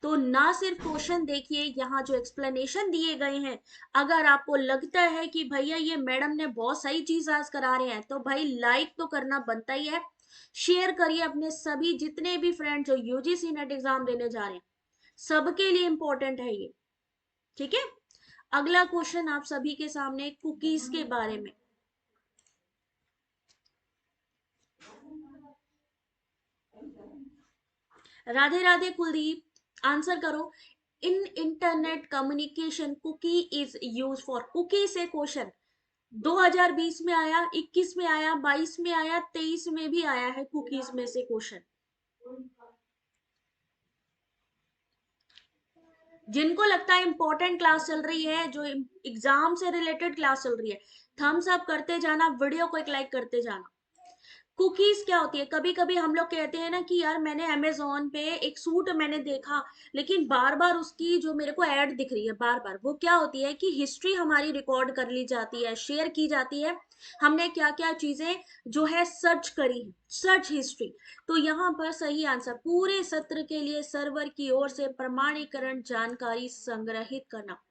तो ना सिर्फ क्वेश्चन देखिए, यहाँ जो एक्सप्लेनेशन दिए गए हैं, अगर आपको लगता है कि भैया ये मैडम ने बहुत सही चीज आज करा रहे हैं तो भाई लाइक तो करना बनता ही है। शेयर करिए अपने सभी जितने भी फ्रेंड जो यूजीसी नेट एग्जाम देने जा रहे हैं, सबके लिए इंपॉर्टेंट है ये। ठीक है, अगला क्वेश्चन आप सभी के सामने कुकीज के बारे में। राधे राधे कुलदीप। आंसर करो। In internet communication cookie is use for, cookie से क्वेश्चन 2020 में आया, 21 में आया, 22 में आया, 23 में भी आया है कुकीज में से क्वेश्चन। जिनको लगता है इंपॉर्टेंट क्लास चल रही है, जो एग्जाम से रिलेटेड क्लास चल रही है, थम्स अप करते जाना, वीडियो को एक लाइक करते जाना। कुकीज क्या होती है? कभी कभी हम लोग कहते हैं ना कि यार मैंने अमेजोन पे एक सूट मैंने देखा, लेकिन बार बार उसकी जो मेरे को ऐड दिख रही है बार बार, वो क्या होती है कि हिस्ट्री हमारी रिकॉर्ड कर ली जाती है, शेयर की जाती है, हमने क्या क्या चीजें जो है सर्च करी, सर्च हिस्ट्री। तो यहाँ पर सही आंसर, पूरे सत्र के लिए सर्वर की ओर से प्रमाणीकरण जानकारी संग्रहित करना।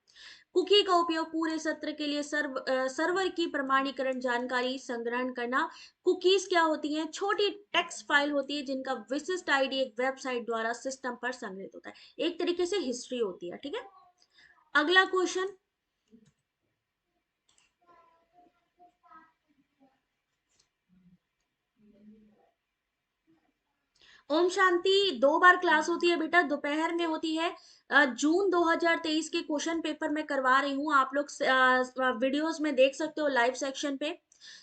कुकी का उपयोग पूरे सत्र के लिए सर्वर की प्रमाणीकरण जानकारी संग्रहण करना। कुकीज क्या होती हैं? छोटी टेक्स्ट फाइल होती है जिनका विशिष्ट आईडी एक वेबसाइट द्वारा सिस्टम पर संग्रहित होता है, एक तरीके से हिस्ट्री होती है। ठीक है, अगला क्वेश्चन। ओम शांति, 2 बार क्लास होती है बेटा, दोपहर में होती है। जून 2023 के क्वेश्चन पेपर में करवा रही हूँ, आप लोग वीडियोस में देख सकते हो लाइव सेक्शन पे।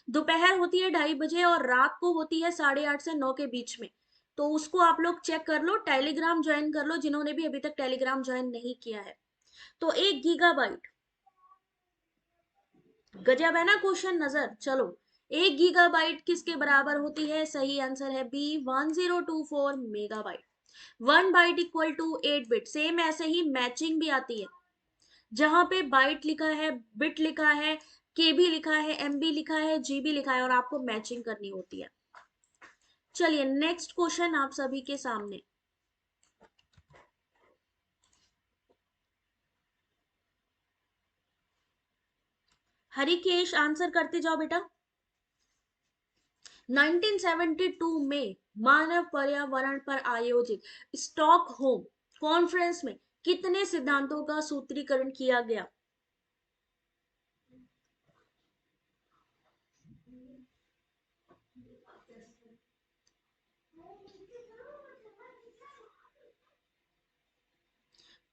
दोपहर होती है 2:30 बजे और रात को होती है 8:30 से 9 के बीच में। तो उसको आप लोग चेक कर लो, टेलीग्राम ज्वाइन कर लो जिन्होंने भी अभी तक टेलीग्राम ज्वाइन नहीं किया है। तो 1 गीगाबाइट, गजब है ना क्वेश्चन, नजर चलो। 1 गीगाबाइट किसके बराबर होती है? सही आंसर है B, 1024 megabyte. 1 byte equal to 8 bit. Same ऐसे ही मैचिंग भी आती है, जहां पे बाइट लिखा है, बिट लिखा है, केबी लिखा है, एमबी लिखा है, जीबी लिखा है, और आपको मैचिंग करनी होती है। चलिए नेक्स्ट क्वेश्चन आप सभी के सामने। हरिकेश आंसर करते जाओ बेटा। 1972 में मानव पर्यावरण पर आयोजित स्टॉकहोम कॉन्फ्रेंस में कितने सिद्धांतों का सूत्रीकरण किया गया?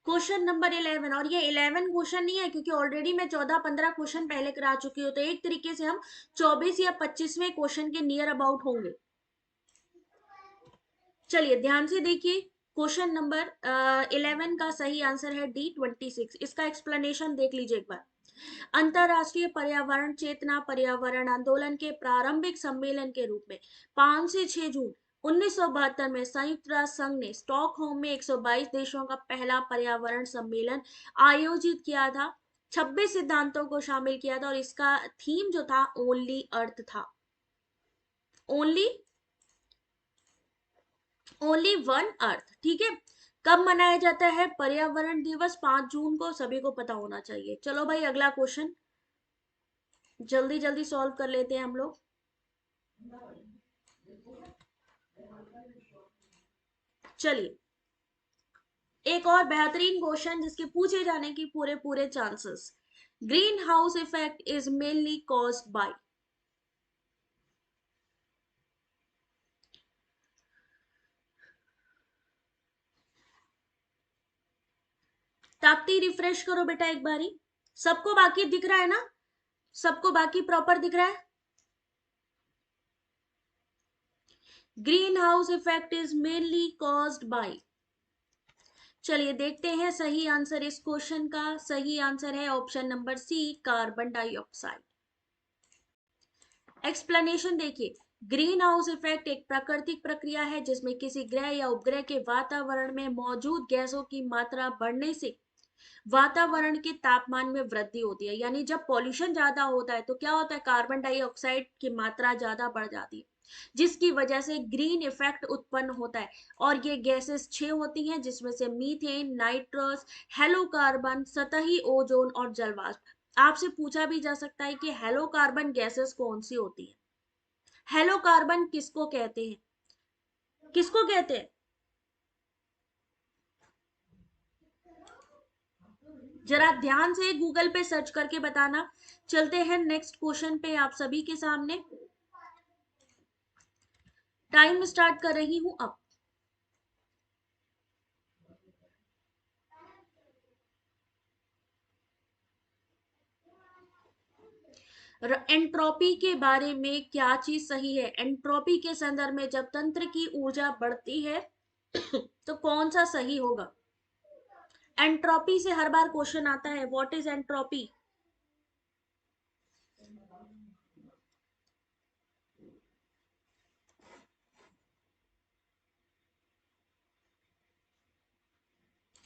क्वेश्चन नंबर 11, और ये 11 क्वेश्चन नहीं है क्योंकि ऑलरेडी मैं 14-15 क्वेश्चन पहले करा चुकी हूँ, तो एक तरीके से हम 24 या 25वें क्वेश्चन के नियर अबाउट होंगे। चलिए ध्यान से देखिए, क्वेश्चन नंबर 11 का सही आंसर है डी, 26। इसका एक्सप्लेनेशन देख लीजिए एक बार। अंतरराष्ट्रीय पर्यावरण चेतना पर्यावरण आंदोलन के प्रारंभिक सम्मेलन के रूप में 5 से 6 जून 1972 में संयुक्त राष्ट्र संघ ने स्टॉकहोम में 122 देशों का पहला पर्यावरण सम्मेलन आयोजित किया था। 26 सिद्धांतों को शामिल किया था और इसका थीम जो था ओनली अर्थ था। Only, only one earth. ठीक है, कब मनाया जाता है पर्यावरण दिवस? 5 जून को, सभी को पता होना चाहिए। चलो भाई अगला क्वेश्चन जल्दी जल्दी सॉल्व कर लेते हैं हम लोग। चलिए एक और बेहतरीन क्वेश्चन जिसके पूछे जाने की पूरे पूरे chances. Green house effect is mainly caused by. Tapti refresh करो बेटा एक बारी। सबको बाकी दिख रहा है ना? सबको बाकी प्रॉपर दिख रहा है? Green house effect is mainly caused by. चलिए देखते हैं सही आंसर इस क्वेश्चन का। सही आंसर है option number C, carbon dioxide. Explanation देखिए, ग्रीन हाउस इफेक्ट एक प्राकृतिक प्रक्रिया है जिसमें किसी ग्रह या उपग्रह के वातावरण में मौजूद गैसों की मात्रा बढ़ने से वातावरण के तापमान में वृद्धि होती है। यानी जब पॉल्यूशन ज्यादा होता है तो क्या होता है, कार्बन डाइऑक्साइड की मात्रा ज्यादा बढ़ जाती है, जिसकी वजह से ग्रीन इफेक्ट उत्पन्न होता है। और ये गैसेस 6 होती हैं जिसमें से मीथेन, नाइट्रस, हेलोकार्बन, सतही ओजोन और जलवाष्प। आपसे पूछा भी जा सकता है कि हेलोकार्बन गैसेस कौन सी होती है? हेलोकार्बन किसको कहते हैं? किसको कहते हैं? जरा ध्यान से गूगल पे सर्च करके बताना। चलते हैं नेक्स्ट क्वेश्चन पे आप सभी के सामने। टाइम स्टार्ट कर रही हूं अब। एंट्रोपी के बारे में क्या चीज सही है? एंट्रोपी के संदर्भ में जब तंत्र की ऊर्जा बढ़ती है तो कौन सा सही होगा? एंट्रोपी से हर बार क्वेश्चन आता है, व्हाट इज एंट्रोपी?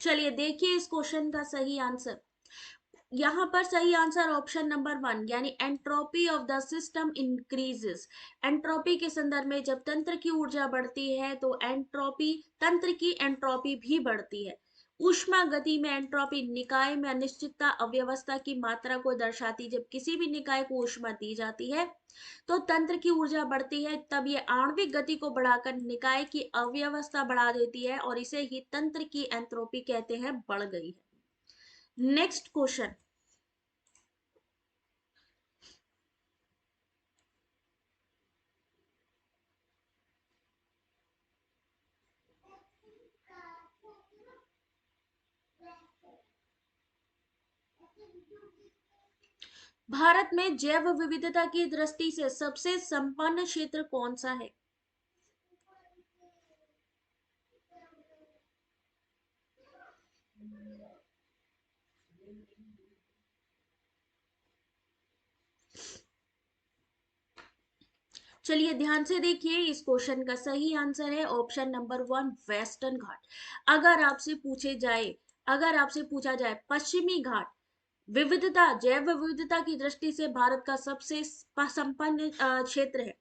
चलिए देखिए इस क्वेश्चन का सही आंसर। यहां पर सही आंसर ऑप्शन नंबर 1 यानी entropy of the system increases. Entropy के संदर्भ में जब तंत्र की ऊर्जा बढ़ती है तो एंट्रोपी, तंत्र की एंट्रोपी भी बढ़ती है। ऊष्मा गति में एंट्रोपी निकाय में अनिश्चितता अव्यवस्था की मात्रा को दर्शाती। जब किसी भी निकाय को ऊष्मा दी जाती है तो तंत्र की ऊर्जा बढ़ती है, तब ये आणविक गति को बढ़ाकर निकाय की अव्यवस्था बढ़ा देती है और इसे ही तंत्र की एंट्रोपी कहते हैं, बढ़ गई है। Next question. भारत में जैव विविधता की दृष्टि से सबसे संपन्न क्षेत्र कौन सा है? चलिए ध्यान से देखिए, इस क्वेश्चन का सही आंसर है ऑप्शन नंबर 1 वेस्टर्न घाट। अगर आपसे पूछे जाए अगर आपसे पूछा जाए पश्चिमी घाट विविधता, जैव विविधता की दृष्टि से भारत का सबसे संपन्न क्षेत्र है।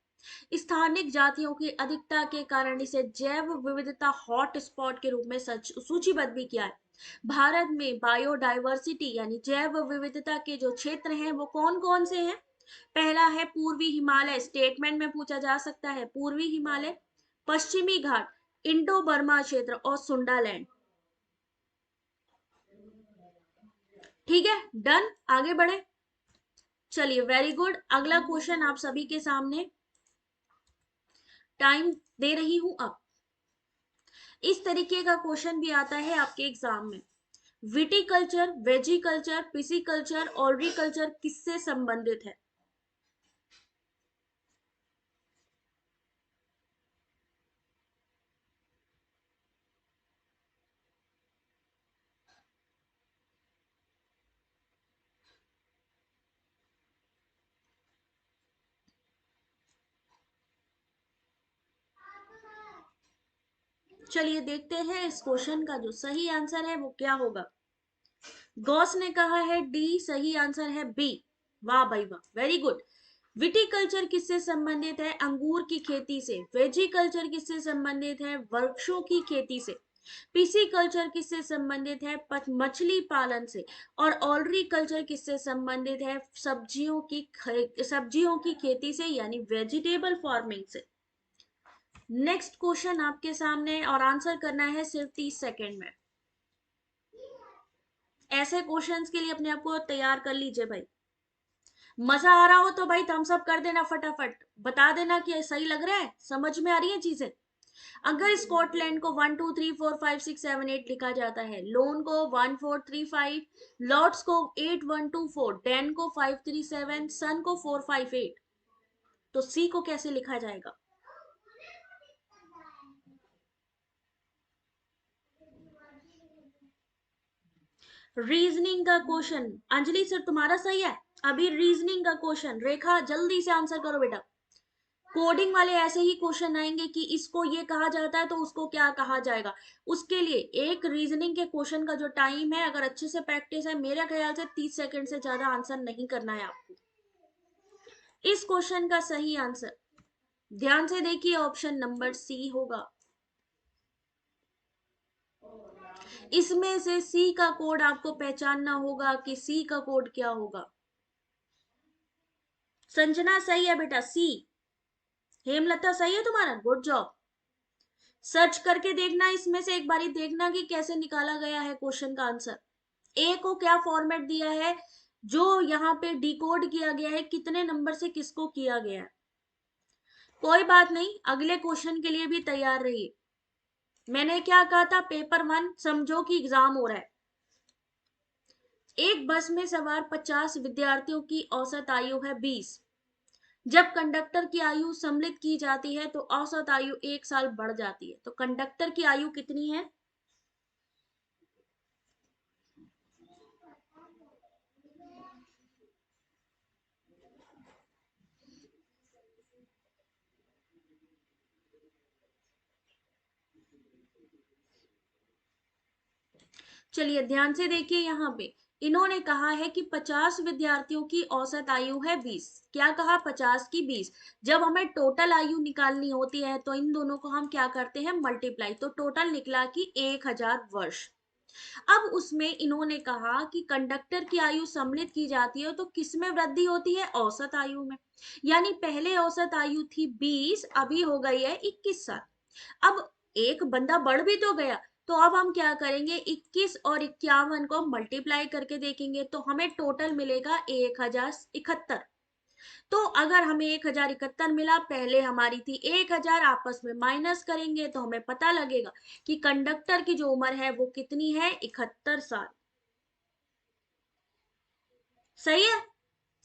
स्थानिक जातियों की अधिकता के कारण इसे जैव विविधता हॉट स्पॉट के रूप में सूचीबद्ध भी किया है। भारत में बायोडायवर्सिटी यानी जैव विविधता के जो क्षेत्र हैं वो कौन कौन से हैं? पहला है पूर्वी हिमालय, स्टेटमेंट में पूछा जा सकता है, पूर्वी हिमालय, पश्चिमी घाट, इंडो बर्मा क्षेत्र और सुंडालैंड। ठीक है, डन, आगे बढ़े। चलिए वेरी गुड, अगला क्वेश्चन आप सभी के सामने टाइम दे रही हूं अब। इस तरीके का क्वेश्चन भी आता है आपके एग्जाम में। विटिकल्चर, वेजिकल्चर, पिसिकल्चर, ऑलरिकल्चर किससे संबंधित है? चलिए देखते हैं इस क्वेश्चन का जो सही आंसर है वो क्या होगा। गॉस ने कहा है डी, सही आंसर है बी। वाह भाई वाह, वेरी गुड। विटिकल्चर किससे संबंधित है? अंगूर की खेती से। वेजिकल्चर किससे संबंधित है? वृक्षों की खेती से। पिसिकल्चर किससे संबंधित है? मछली पालन से। और ऑलरी कल्चर किससे संबंधित है? सब्जियों की खेती से यानी वेजिटेबल फार्मिंग से। नेक्स्ट क्वेश्चन आपके सामने और आंसर करना है सिर्फ 30 सेकेंड में। ऐसे क्वेश्चंस के लिए अपने आप को तैयार कर लीजिए भाई। मजा आ रहा हो तो भाई थम्स अप कर देना, फटाफट बता देना कि सही लग रहा है, समझ में आ रही है चीजें। अगर स्कॉटलैंड को 1 2 3 4 5 6 7 8 लिखा जाता है, लोन को 1435, लॉर्ड्स को 8124, डेन को 537, सन को 458, तो सी को कैसे लिखा जाएगा? रीजनिंग का क्वेश्चन, अंजलि सर तुम्हारा सही है। अभी रीजनिंग का क्वेश्चन, रेखा जल्दी से आंसर करो बेटा। कोडिंग वाले ऐसे ही क्वेश्चन आएंगे कि इसको ये कहा जाता है तो उसको क्या कहा जाएगा। उसके लिए एक रीजनिंग के क्वेश्चन का जो टाइम है, अगर अच्छे से प्रैक्टिस है, मेरे ख्याल से 30 सेकंड से ज्यादा आंसर नहीं करना है आपको। इस क्वेश्चन का सही आंसर ध्यान से देखिए ऑप्शन नंबर सी होगा। इसमें से सी का कोड आपको पहचानना होगा कि सी का कोड क्या होगा। संजना सही है बेटा, सी। हेमलता सही है तुम्हारा, गुड जॉब। सर्च करके देखना, इसमें से एक बारी देखना कि कैसे निकाला गया है क्वेश्चन का आंसर। ए को क्या फॉर्मेट दिया है, जो यहाँ पे डिकोड किया गया है, कितने नंबर से किसको किया गया है। कोई बात नहीं, अगले क्वेश्चन के लिए भी तैयार रहिए। मैंने क्या कहा था, पेपर 1 समझो कि एग्जाम हो रहा है। एक बस में सवार 50 विद्यार्थियों की औसत आयु है 20। जब कंडक्टर की आयु सम्मिलित की जाती है तो औसत आयु 1 साल बढ़ जाती है। तो कंडक्टर की आयु कितनी है? चलिए ध्यान से देखिए, यहाँ पे इन्होंने कहा है कि 50 विद्यार्थियों की औसत आयु है 20। क्या कहा? 50 की 20। जब हमें टोटल आयु निकालनी होती है तो इन दोनों को हम क्या करते हैं? मल्टीप्लाई। तो टोटल निकला कि 1000 वर्ष। अब उसमें इन्होंने कहा कि कंडक्टर की आयु सम्मिलित की जाती है तो किसमें वृद्धि होती है? औसत आयु में। यानी पहले औसत आयु थी 20, अभी हो गई है 21 साल। अब एक बंदा बढ़ भी तो गया, तो अब हम क्या करेंगे? 21 और 51 को मल्टीप्लाई करके देखेंगे तो हमें टोटल मिलेगा 1071। तो अगर हमें 1071 मिला, पहले हमारी थी 1000, आपस में माइनस करेंगे तो हमें पता लगेगा कि कंडक्टर की जो उम्र है वो कितनी है? 71 साल। सही है?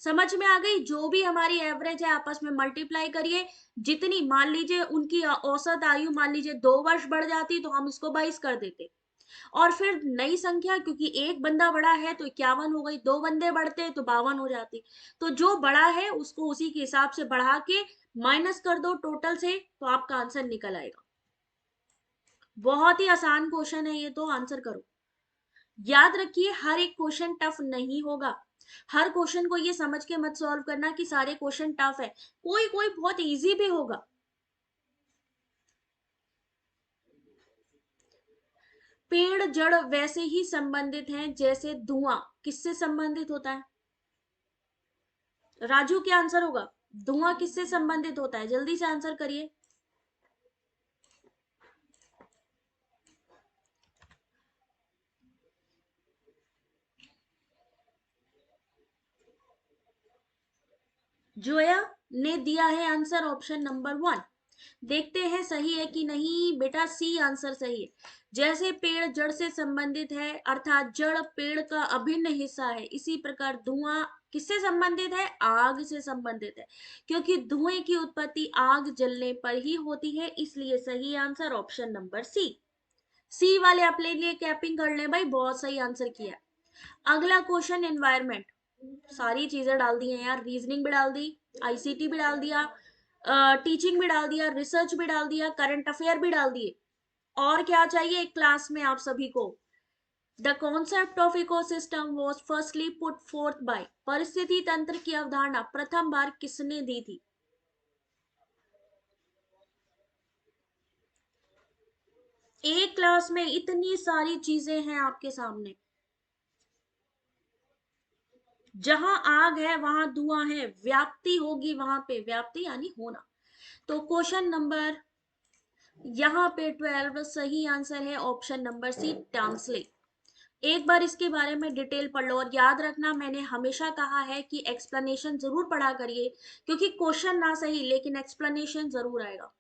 समझ में आ गई? जो भी हमारी एवरेज है आपस में मल्टीप्लाई करिए। जितनी मान लीजिए उनकी औसत आयु मान लीजिए 2 वर्ष बढ़ जाती तो हम इसको 22 कर देते। और फिर नई संख्या, क्योंकि एक बंदा बड़ा है तो 51 हो गई, 2 बंदे बढ़ते तो 52 हो जाती। तो जो बड़ा है उसको उसी के हिसाब से बढ़ा के माइनस कर दो टोटल से, तो आपका आंसर निकल आएगा। बहुत ही आसान क्वेश्चन है ये, तो आंसर करो। याद रखिए हर एक क्वेश्चन टफ नहीं होगा। हर क्वेश्चन को ये समझ के मत सॉल्व करना कि सारे क्वेश्चन टफ है। कोई कोई बहुत इजी भी होगा। पेड़ जड़ वैसे ही संबंधित हैं जैसे धुआं किससे संबंधित होता है? राजू क्या आंसर होगा? धुआं किससे संबंधित होता है? जल्दी से आंसर करिए। जोया ने दिया है आंसर ऑप्शन नंबर 1। देखते हैं सही है कि नहीं। बेटा सी आंसर सही है। जैसे पेड़ जड़ से संबंधित है, अर्थात जड़ पेड़ का अभिन्न हिस्सा है, इसी प्रकार धुआं किससे संबंधित है? आग से संबंधित है। क्योंकि धुएं की उत्पत्ति आग जलने पर ही होती है, इसलिए सही आंसर ऑप्शन नंबर सी। सी वाले अपने लिए कैपिंग कर ले भाई, बहुत सही आंसर किया। अगला क्वेश्चन एनवायरमेंट। सारी चीजें डाल दी हैं यार, रीजनिंग भी डाल दी, आईसीटी भी डाल दिया, टीचिंग भी डाल दिया, रिसर्च भी डाल दिया, करंट अफेयर भी डाल दिए। और क्या चाहिए एक क्लास में आप सभी को? The concept of ecosystem was firstly put forth by, परिस्थिति तंत्र की अवधारणा प्रथम बार किसने दी थी? एक क्लास में इतनी सारी चीजें हैं आपके सामने। जहां आग है वहां धुआं है, व्याप्ति होगी वहां पे, व्याप्ति यानी होना। तो क्वेश्चन नंबर यहाँ पे 12 सही आंसर है ऑप्शन नंबर सी, टांसले। एक बार इसके बारे में डिटेल पढ़ लो। और याद रखना मैंने हमेशा कहा है कि एक्सप्लेनेशन जरूर पढ़ा करिए, क्योंकि क्वेश्चन ना सही लेकिन एक्सप्लेनेशन जरूर आएगा।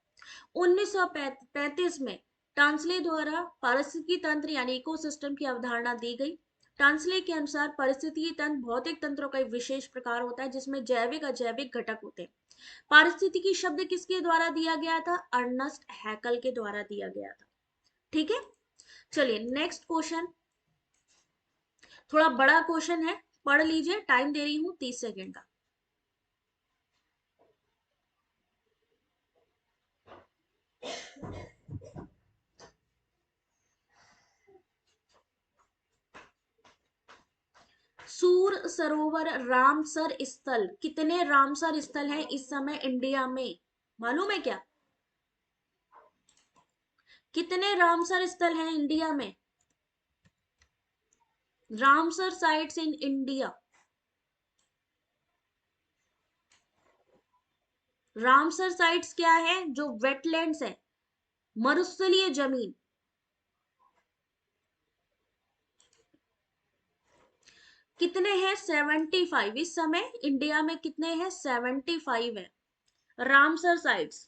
1935 में टांसले द्वारा पारिस्थितिकी तंत्र यानी इकोसिस्टम की अवधारणा दी गई। टांसले के अनुसार पारिस्थितिकी तंत्र भौतिक तंत्रों का एक विशेष प्रकार होता है जिसमें जैविक अजैविक घटक होते हैं। पारिस्थितिकी शब्द किसके द्वारा दिया गया था? अर्नस्ट हैकल के द्वारा दिया गया था। ठीक है, चलिए नेक्स्ट क्वेश्चन। थोड़ा बड़ा क्वेश्चन है, पढ़ लीजिए, टाइम दे रही हूं 30 सेकेंड का। सूर सरोवर रामसर स्थल, कितने रामसर स्थल हैं इस समय इंडिया में? मालूम है क्या? कितने रामसर स्थल हैं इंडिया में? Ramsar sites in India. Ramsar sites क्या है? जो वेटलैंड्स है, मरुस्थलीय जमीन। कितने हैं? 75। इस समय इंडिया में कितने हैं? 75 है रामसर साइट्स।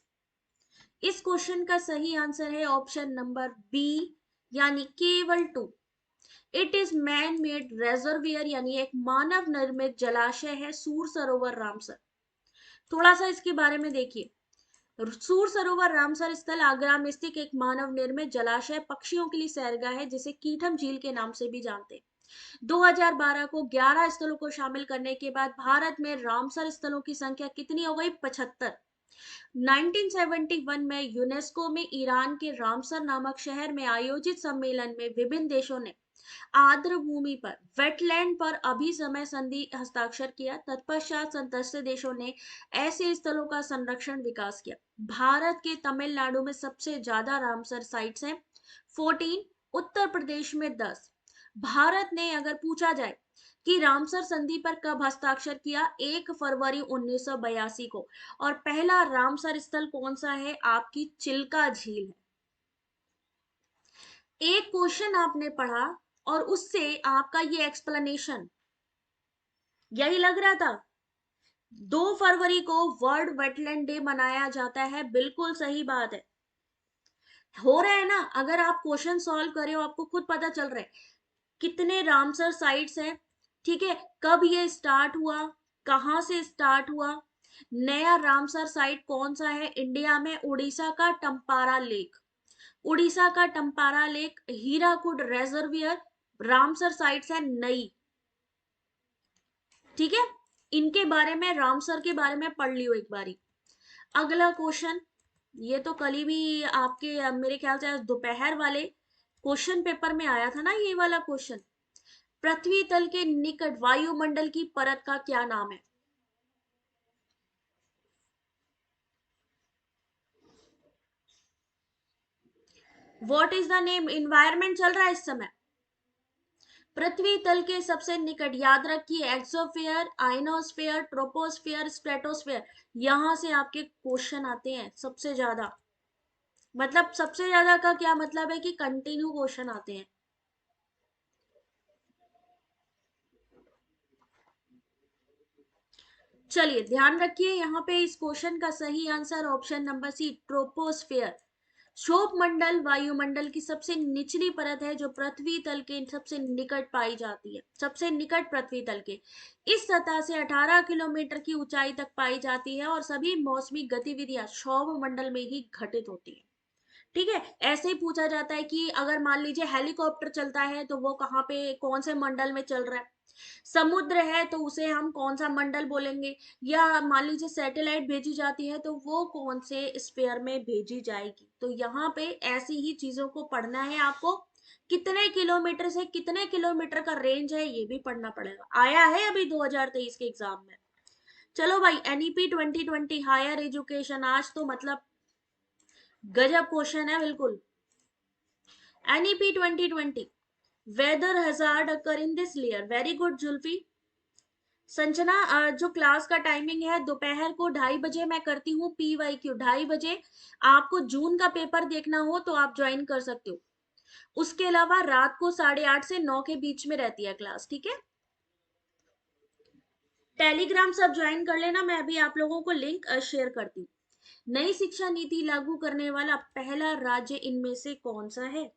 इस क्वेश्चन का सही आंसर है ऑप्शन नंबर बी, यानी केवल 2। इट इज मैन मेड रेजर्वियर यानी एक मानव निर्मित जलाशय है सूर सरोवर रामसर। थोड़ा सा इसके बारे में देखिए। सूर सरोवर रामसर स्थल आगरा में स्थित एक मानव निर्मित जलाशय पक्षियों के लिए सैरगाह है जिसे कीठम झील के नाम से भी जानते हैं। 2012 को 11 स्थलों को शामिल करने के बाद भारत में रामसर स्थलों की संख्या कितनी हो गई? 75। 1971 में यूनेस्को में ईरान के रामसर नामक शहर में आयोजित सम्मेलन में विभिन्न देशों ने आर्द्र भूमि पर वेटलैंड पर अभिसमय संधि हस्ताक्षर किया। तत्पश्चात सदस्य देशों ने ऐसे स्थलों का संरक्षण विकास किया। भारत के तमिलनाडु में सबसे ज्यादा रामसर साइट्स हैं 14, उत्तर प्रदेश में 10। भारत ने अगर पूछा जाए कि रामसर संधि पर कब हस्ताक्षर किया? 1 फरवरी 1982 को। और पहला रामसर स्थल कौन सा है? आपकी चिल्का झील है। एक क्वेश्चन आपने पढ़ा और उससे आपका ये एक्सप्लेनेशन यही लग रहा था। 2 फरवरी को वर्ल्ड वेटलैंड डे मनाया जाता है, बिल्कुल सही बात है। हो रहा है ना? अगर आप क्वेश्चन सॉल्व करे हो आपको खुद पता चल रहा है कितने रामसर साइट्स हैं। ठीक है, कब ये स्टार्ट हुआ, कहां से स्टार्ट हुआ, नया रामसर साइट कौन सा है इंडिया में? उड़ीसा का टम्पारा लेक। उड़ीसा का Tampara lake, Hirakud रेजर्वियर, Ramsar sites है नई। ठीक है, इनके बारे में, रामसर के बारे में पढ़ लियो एक बारी। अगला क्वेश्चन, ये तो कल ही भी आपके मेरे ख्याल से दोपहर वाले क्वेश्चन पेपर में आया था ना ये वाला क्वेश्चन। पृथ्वी तल के निकट वायुमंडल की परत का क्या नाम है? What is the name? Environment चल रहा है इस समय। पृथ्वी तल के सबसे निकट, याद रखिए, एक्सोस्फेयर, आइनोस्फेयर, ट्रोपोस्फेयर, स्ट्रेटोस्फेयर। यहां से आपके क्वेश्चन आते हैं सबसे ज्यादा। मतलब सबसे ज्यादा का क्या मतलब है कि कंटिन्यू क्वेश्चन आते हैं। चलिए ध्यान रखिए, यहाँ पे इस क्वेश्चन का सही answer option number C, troposphere. क्षोभ मंडल वायुमंडल की सबसे निचली परत है जो पृथ्वी तल के सबसे निकट पाई जाती है, सबसे निकट पृथ्वी तल के। इस सतह से 18 किलोमीटर की ऊंचाई तक पाई जाती है और सभी मौसमी गतिविधियां क्षोभ मंडल में ही घटित होती है। ठीक है, ऐसे ही पूछा जाता है कि अगर मान लीजिए हेलीकॉप्टर चलता है तो वो कहाँ पे, कौन से मंडल में चल रहा है। समुद्र है तो उसे हम कौन सा मंडल बोलेंगे। या मान लीजिए सैटेलाइट भेजी जाती है तो वो कौन से स्फीयर में भेजी जाएगी। तो यहाँ पे ऐसी ही चीजों को पढ़ना है आपको। कितने किलोमीटर से कितने किलोमीटर का रेंज है ये भी पढ़ना पड़ेगा, आया है अभी 2023 के एग्जाम में। चलो भाई, एनईपी 2020 हायर एजुकेशन, आज तो मतलब गजब क्वेश्चन है बिल्कुल। NEP 2020 weather hazard occur in this layer. Very good Zulfi. Sanjana, जो क्लास का टाइमिंग है दोपहर को 2:30 मैं करती हूँ PYQ 2:30 आपको जून का पेपर देखना हो तो आप ज्वाइन कर सकते हो। उसके अलावा रात को 8:30 से 9 के बीच में रहती है क्लास। ठीक है, टेलीग्राम सब ज्वाइन कर लेना, मैं अभी आप लोगों को लिंक शेयर करती हूँ। नई शिक्षा नीति लागू करने वाला पहला राज्य इनमें से कौन सा है?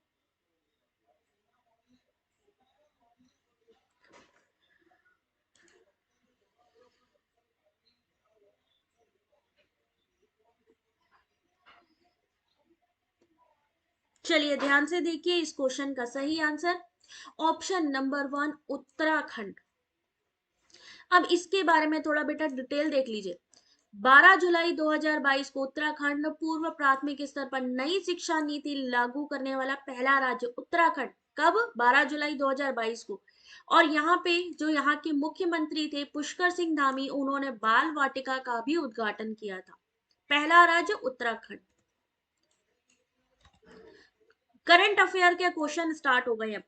चलिए ध्यान से देखिए इस क्वेश्चन का सही आंसर ऑप्शन नंबर 1, उत्तराखंड। अब इसके बारे में थोड़ा बेटा डिटेल देख लीजिए। 12 जुलाई 2022 को उत्तराखंड पूर्व प्राथमिक स्तर पर नई शिक्षा नीति लागू करने वाला पहला राज्य उत्तराखंड। कब? 12 जुलाई 2022 को। और यहाँ पे जो यहाँ के मुख्यमंत्री थे पुष्कर सिंह धामी, उन्होंने बाल वाटिका का भी उद्घाटन किया था। पहला राज्य उत्तराखंड। करंट अफेयर के क्वेश्चन स्टार्ट हो गए अब।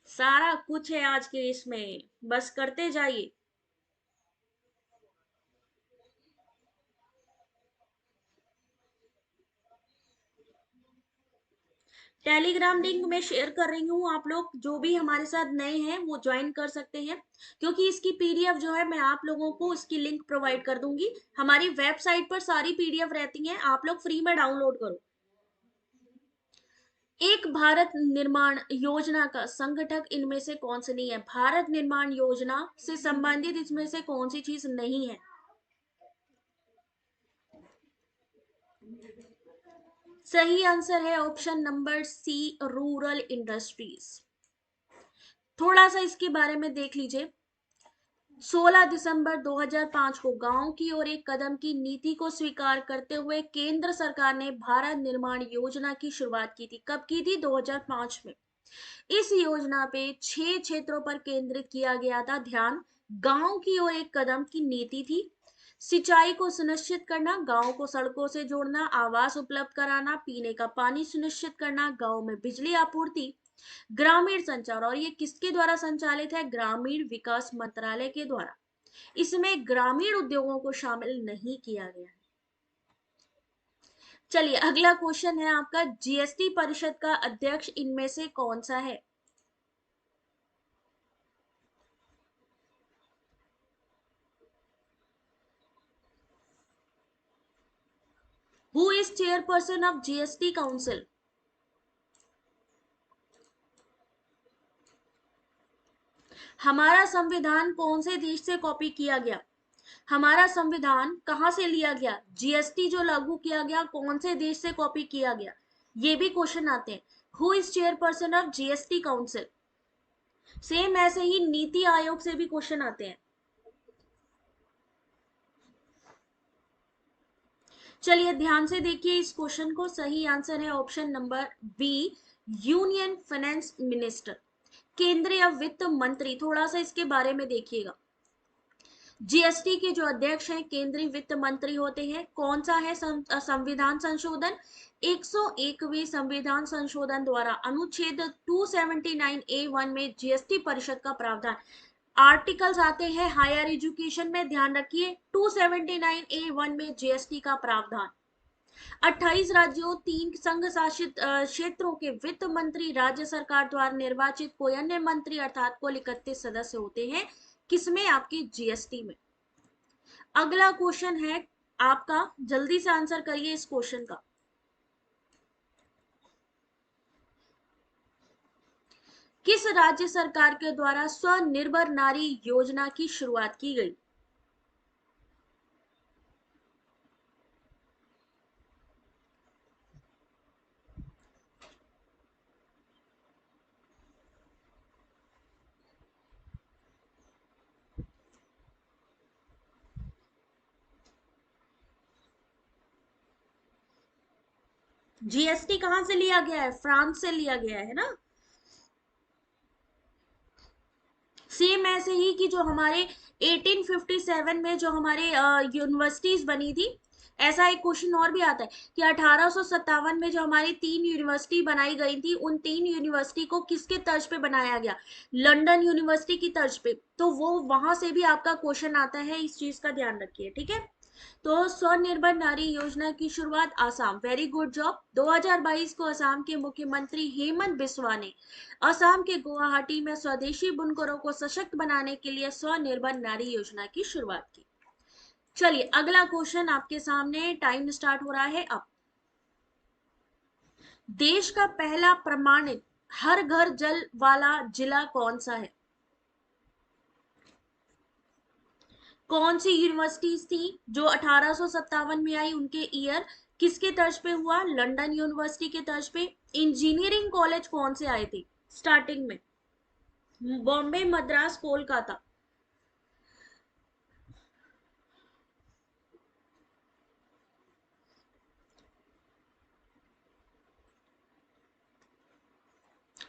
सारा कुछ है आज के इसमें, बस करते जाइए। टेलीग्राम लिंक मैं शेयर कर रही हूँ, आप लोग जो भी हमारे साथ नए हैं वो ज्वाइन कर सकते हैं, क्योंकि इसकी पीडीएफ जो है मैं आप लोगों को इसकी लिंक प्रोवाइड कर दूंगी। हमारी वेबसाइट पर सारी पीडीएफ रहती हैं, आप लोग फ्री में डाउनलोड करो। एक भारत निर्माण योजना का संगठक इनमें से कौन से नहीं है? भारत निर्माण योजना से संबंधित इसमें से कौन सी चीज नहीं है? सही आंसर है option number C, rural industries. थोड़ा सा इसके बारे में देख लीजिए। 16 दिसंबर 2005 को गांव की ओर एक कदम की नीति को स्वीकार करते हुए केंद्र सरकार ने भारत निर्माण योजना की शुरुआत की थी। कब की थी? 2005 में। इस योजना पे 6 क्षेत्रों पर केंद्रित किया गया था ध्यान। गांव की ओर एक कदम की नीति थी, सिंचाई को सुनिश्चित करना, गांव को सड़कों से जोड़ना, आवास उपलब्ध कराना, पीने का पानी सुनिश्चित करना, गांव में बिजली आपूर्ति, ग्रामीण संचार। और ये किसके द्वारा संचालित है? ग्रामीण विकास मंत्रालय के द्वारा। इसमें ग्रामीण उद्योगों को शामिल नहीं किया गया है। चलिए अगला क्वेश्चन है आपका, जीएसटी परिषद का अध्यक्ष इनमें से कौन सा है? Who is chairperson of GST council? हमारा संविधान कौन से देश से कॉपी किया गया? हमारा संविधान कहां से लिया गया? जीएसटी जो लागू किया गया कौन से देश से कॉपी किया गया? ये भी क्वेश्चन आते हैं। Who is chairperson of GST council? Same ऐसे ही नीति आयोग से भी क्वेश्चन आते हैं। चलिए ध्यान से देखिए इस क्वेश्चन को। सही आंसर है option number B, union finance minister, केंद्रीय वित्त मंत्री। थोड़ा सा इसके बारे में देखिएगा। जीएसटी के जो अध्यक्ष हैं केंद्रीय वित्त मंत्री होते हैं। कौन सा है? संविधान संशोधन, 101वें संविधान संशोधन द्वारा अनुच्छेद 279A1 में जीएसटी परिषद का प्रावधान। आर्टिकल्स आते हैं हायर एजुकेशन में, ध्यान रखिए। 279A1 में जीएसटी का प्रावधान। 28 राज्यों, 3 संघ शासित क्षेत्रों के वित्त मंत्री राज्य सरकार द्वारा निर्वाचित कोई अन्य मंत्री अर्थात कुल 31 सदस्य होते हैं। किसमें? आपके जीएसटी में। अगला क्वेश्चन है आपका, जल्दी से आंसर करिए इस क्वेश्चन का। किस राज्य सरकार के द्वारा स्वनिर्भर नारी योजना की शुरुआत की गई? जीएसटी कहां से लिया गया है? फ्रांस से लिया गया है ना। सेम ऐसे ही कि जो हमारे 1857 में जो हमारे यूनिवर्सिटीज बनी थी, ऐसा एक क्वेश्चन और भी आता है कि 1857 में जो हमारी 3 यूनिवर्सिटी बनाई गई थी, उन 3 यूनिवर्सिटी को किसके तर्ज पे बनाया गया? लंदन यूनिवर्सिटी की तर्ज पे। तो वो वहां से भी आपका क्वेश्चन आता है, इस चीज का ध्यान रखिए, ठीक है। तो स्वनिर्भर नारी योजना की शुरुआत आसाम, वेरी गुड जॉब। 2022 को आसाम के मुख्यमंत्री हेमंत बिस्वा ने असम के गुवाहाटी में स्वदेशी बुनकरों को सशक्त बनाने के लिए स्वनिर्भर नारी योजना की शुरुआत की। चलिए अगला क्वेश्चन आपके सामने, टाइम स्टार्ट हो रहा है अब। देश का पहला प्रमाणित हर घर जल वाला जिला कौन सा है? कौन सी यूनिवर्सिटीज थी जो 1857 में आई? उनके ईयर किसके तर्ज पे हुआ? लंदन यूनिवर्सिटी के तर्ज पे। इंजीनियरिंग कॉलेज कौन से आए थे स्टार्टिंग में? बॉम्बे, मद्रास, कोलकाता।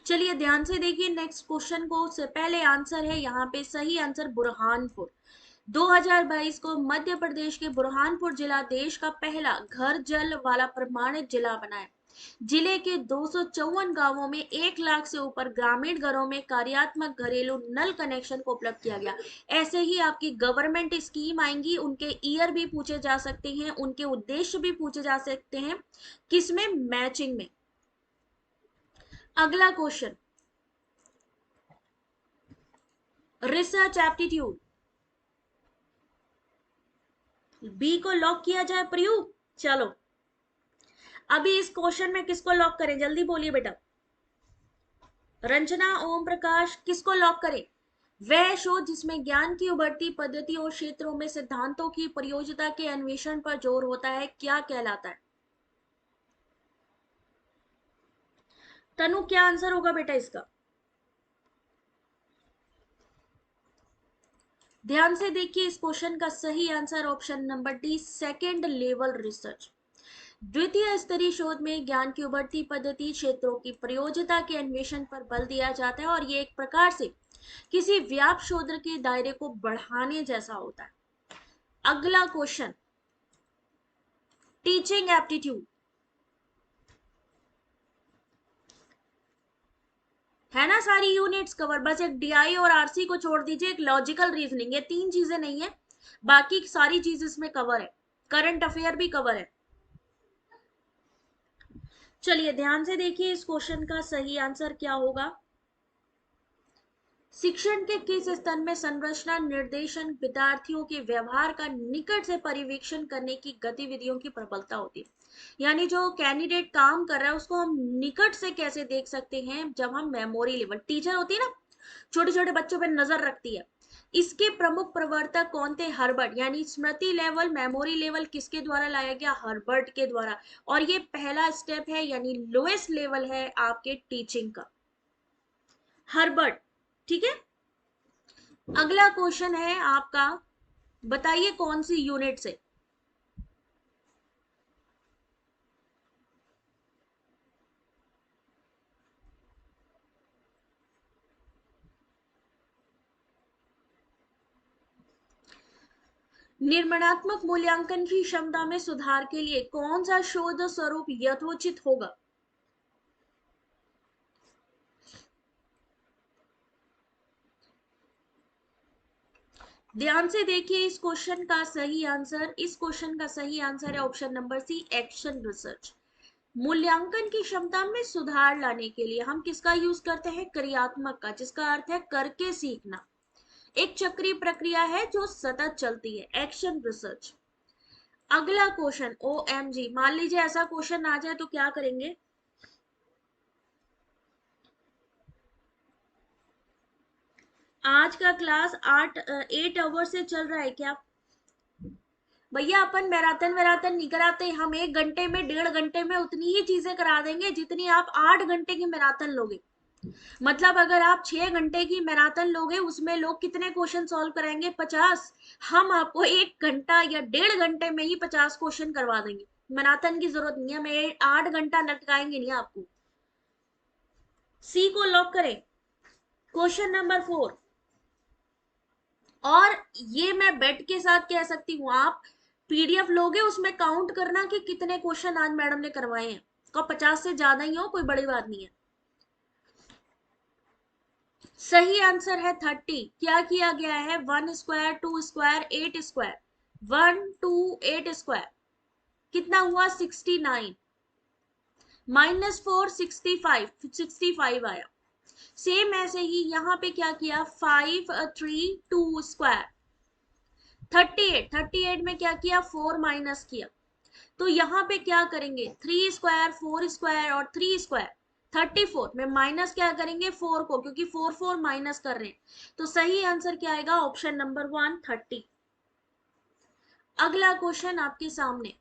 चलिए ध्यान से देखिए नेक्स्ट क्वेश्चन को। उससे पहले आंसर है यहाँ पे, सही आंसर बुरहानपुर। 2022 को मध्य प्रदेश के बुरहानपुर जिला देश का पहला घर जल वाला प्रमाणित जिला बना है। जिले के 254 गांवों में 1 लाख से ऊपर ग्रामीण घरों में कार्यात्मक घरेलू नल कनेक्शन को उपलब्ध किया गया। ऐसे ही आपकी गवर्नमेंट स्कीम आएंगी, उनके ईयर भी पूछे जा सकते हैं, उनके उद्देश्य भी पूछे जा सकते हैं। किसमें? मैचिंग में। अगला क्वेश्चन, रिसर्च एप्टीट्यूड, बी को लॉक किया जाए प्रयोग। चलो अभी इस क्वेश्चन में किसको लॉक करें, जल्दी बोलिए बेटा। रंजना, ओम प्रकाश, किसको लॉक करें? वह शोध जिसमें ज्ञान की उभरती पद्धति और क्षेत्रों में सिद्धांतों की प्रयोज्यता के अन्वेषण पर जोर होता है, क्या कहलाता है? तनु, क्या आंसर होगा बेटा इसका? ध्यान से देखिए, इस क्वेश्चन का सही answer option number D, second level research. द्वितीय स्तरीय शोध में ज्ञान की उभरती पद्धति, क्षेत्रों की प्रयोज्यता के अन्वेषण पर बल दिया जाता है, और ये एक प्रकार से किसी व्यापक शोध के दायरे को बढ़ाने जैसा होता है। अगला क्वेश्चन, टीचिंग एप्टीट्यूड है ना, सारी यूनिट्स कवर, बस एक डीआई और आरसी को छोड़ दीजिए, एक लॉजिकल रीजनिंग, ये तीन चीजें नहीं है, बाकी सारी चीज इसमें कवर है, करंट अफेयर भी कवर है। चलिए ध्यान से देखिए, इस क्वेश्चन का सही आंसर क्या होगा। शिक्षण के किस स्तर में संरचना निर्देशन विद्यार्थियों के व्यवहार का निकट से पर्यवेक्षण करने की गतिविधियों की प्रबलता होती है, यानी जो कैंडिडेट काम कर रहा है उसको हम निकट से कैसे देख सकते हैं, जब हम मेमोरी लेवल, टीचर होती है ना, छोटे छोटे बच्चों पर नजर रखती है, इसके प्रमुख प्रवर्तक कौन थे? हर्बर्ट, यानी स्मृति लेवल, मेमोरी लेवल किसके द्वारा लाया गया? हर्बर्ट के द्वारा। और ये पहला स्टेप है, यानी लोएस्ट लेवल है आपके टीचिंग का, हर्बर्ट। ठीक है, अगला क्वेश्चन है आपका, बताइए कौन सी यूनिट से? निर्माणात्मक मूल्यांकन की क्षमता में सुधार के लिए कौन सा शोध स्वरूप यथोचित होगा? ध्यान से देखिए, इस क्वेश्चन का सही आंसर, इस क्वेश्चन का सही आंसर है option number C, action research. मूल्यांकन की क्षमता में सुधार लाने के लिए हम किसका यूज करते हैं? क्रियात्मक का, जिसका अर्थ है करके सीखना, एक चक्रीय प्रक्रिया है जो सतत चलती है, एक्शन रिसर्च। अगला क्वेश्चन, OMG, मान लीजिए ऐसा क्वेश्चन आ जाए तो क्या करेंगे? आज का क्लास 8 आवर से चल रहा है क्या? भैया अपन मैराथन वैराथन नहीं कराते, हम 1 घंटे में 1.5 घंटे में उतनी ही चीजें करा देंगे जितनी आप 8 घंटे की मैराथन लोगे। मतलब अगर आप 6 घंटे की मैराथन लोगे, उसमें लोग कितने क्वेश्चन सॉल्व कराएंगे? 50। हम आपको 1 घंटा या 1.5 घंटे में ही 50 क्वेश्चन करवा देंगे, मैराथन की जरूरत नहीं है, हमें 8 घंटा लटकाएंगे नहीं आपको। सी को लॉक करें, क्वेश्चन नंबर 4। और ये मैं बेट के साथ कह सकती हूँ, आप पीडीएफ लोगे उसमें काउंट करना कि कितने क्वेश्चन आज मैडम ने करवाए हैं, का 50 से ज्यादा ही हो, कोई बड़ी बात नहीं है। सही आंसर है 30। क्या किया गया है? 1 स्क्वायर, 2 स्क्वायर, 8 स्क्वायर, 1 2 8 स्क्वायर, कितना हुआ? 69, -4 65, 65 आया। सेम ऐसे ही यहाँ पे क्या किया? 5 3 2 स्क्वायर, 38, 38 में क्या किया? 4 माइनस किया। तो यहाँ पे क्या करेंगे? 3 स्क्वायर, 4 स्क्वायर और 3 स्क्वायर, 34 में माइनस क्या करेंगे? 4 को, क्योंकि 4 4 माइनस कर रहे हैं। तो सही आंसर क्या आएगा? Option number 1, 30। अगला क्वेश्चन आपके सामने,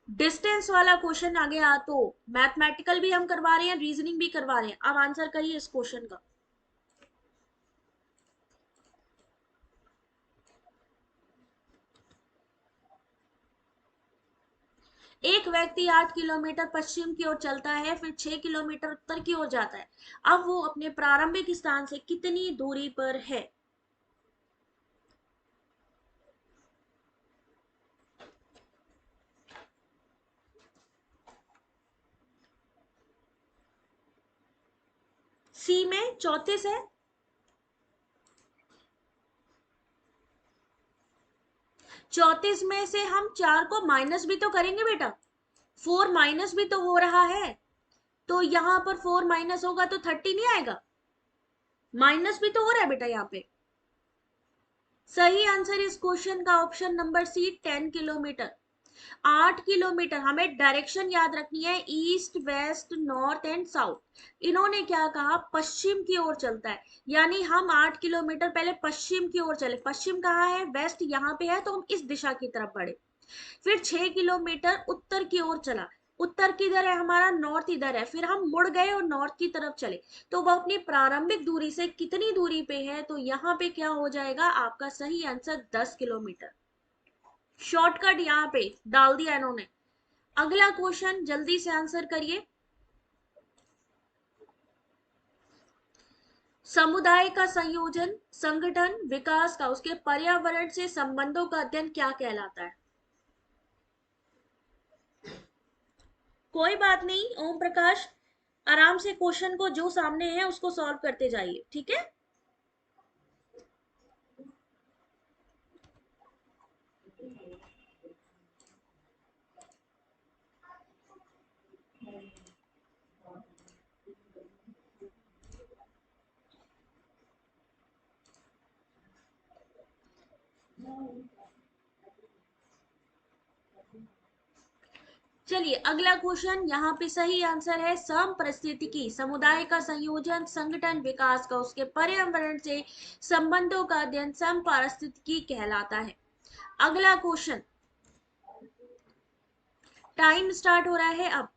डिस्टेंस वाला क्वेश्चन आ गया। तो मैथमेटिकल भी हम करवा रहे हैं, रीजनिंग भी करवा रहे हैं। अब आंसर करिए इस क्वेश्चन का। एक व्यक्ति 8 किलोमीटर पश्चिम की ओर चलता है, फिर 6 किलोमीटर उत्तर की ओर जाता है। अब वो अपने प्रारंभिक स्थान से कितनी दूरी पर है? सी में 34 है। 34 में से हम 4 को माइनस भी तो करेंगे बेटा, 4 माइनस भी तो हो रहा है, तो यहां पर 4 माइनस होगा तो 30 नहीं आएगा, माइनस भी तो हो रहा है बेटा यहाँ पे। सही आंसर इस क्वेश्चन का option number C, 10 kilometre. 8 kilometre, हमें डायरेक्शन याद रखनी है, east west north and south. इन्होंने क्या कहा, पश्चिम की ओर चलता है, यानी हम 8 किलोमीटर पहले पश्चिम की ओर चले। पश्चिम कहाँ है, वेस्ट यहाँ पे है, तो हम इस दिशा की तरफ बढ़े। फिर 6 किलोमीटर उत्तर की ओर चला, उत्तर किधर है हमारा, नॉर्थ इधर है, फिर हम मुड़ गए और नॉर्थ की तरफ चले। तो वो अपनी प्रारंभिक दूरी से कितनी दूरी पे है, तो यहाँ पे क्या हो जाएगा आपका सही आंसर 10 किलोमीटर। शॉर्टकट यहाँ पे डाल दिया इन्होंने। अगला क्वेश्चन जल्दी से आंसर करिए। समुदाय का संयोजन, संगठन, विकास का उसके पर्यावरण से संबंधों का अध्ययन क्या कहलाता है? कोई बात नहीं ओम प्रकाश, आराम से क्वेश्चन को जो सामने है उसको सॉल्व करते जाइए, ठीक है। चलिए अगला क्वेश्चन, यहाँ पे सही आंसर है सम परिस्थितिकी, समुदाय का संयोजन, संगठन, विकास का उसके पर्यावरण से संबंधों का अध्ययन सम परिस्थितिकी कहलाता है। अगला क्वेश्चन, टाइम स्टार्ट हो रहा है अब।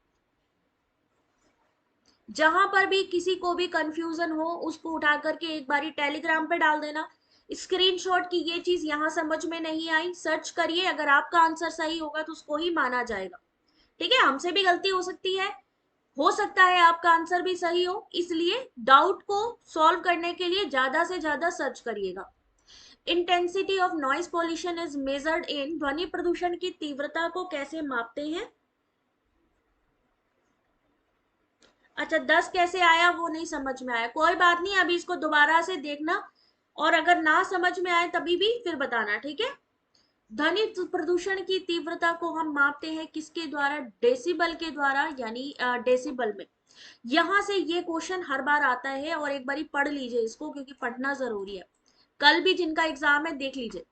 जहां पर भी किसी को भी कंफ्यूजन हो उसको उठा करके एक बारी टेलीग्राम पे डाल देना स्क्रीनशॉट की, ये चीज यहां समझ में नहीं आई, सर्च करिए, अगर आपका आंसर सही होगा तो उसको ही माना जाएगा। ठीक है, हमसे भी गलती हो सकता है आपका आंसर भी सही हो, इसलिए डाउट को सॉल्व करने के लिए ज्यादा से ज्यादा सर्च करिएगा। Intensity of noise pollution is measured in, ध्वनि प्रदूषण की तीव्रता को कैसे मापते हैं? अच्छा 10 कैसे आया वो नहीं समझ में आया, कोई बात नहीं, अभी इसको दोबारा से देखना, और अगर ना समझ में आए तभी भी फिर बताना, ठीक है। ध्वनि प्रदूषण की तीव्रता को हम मापते हैं किसके द्वारा, डेसिबल के द्वारा, यानी डेसिबल में। यहां से ये क्वेश्चन हर बार आता है और एक बारी पढ़ लीजिए इसको, क्योंकि पढ़ना जरूरी है, कल भी जिनका एग्जाम है देख लीजिए।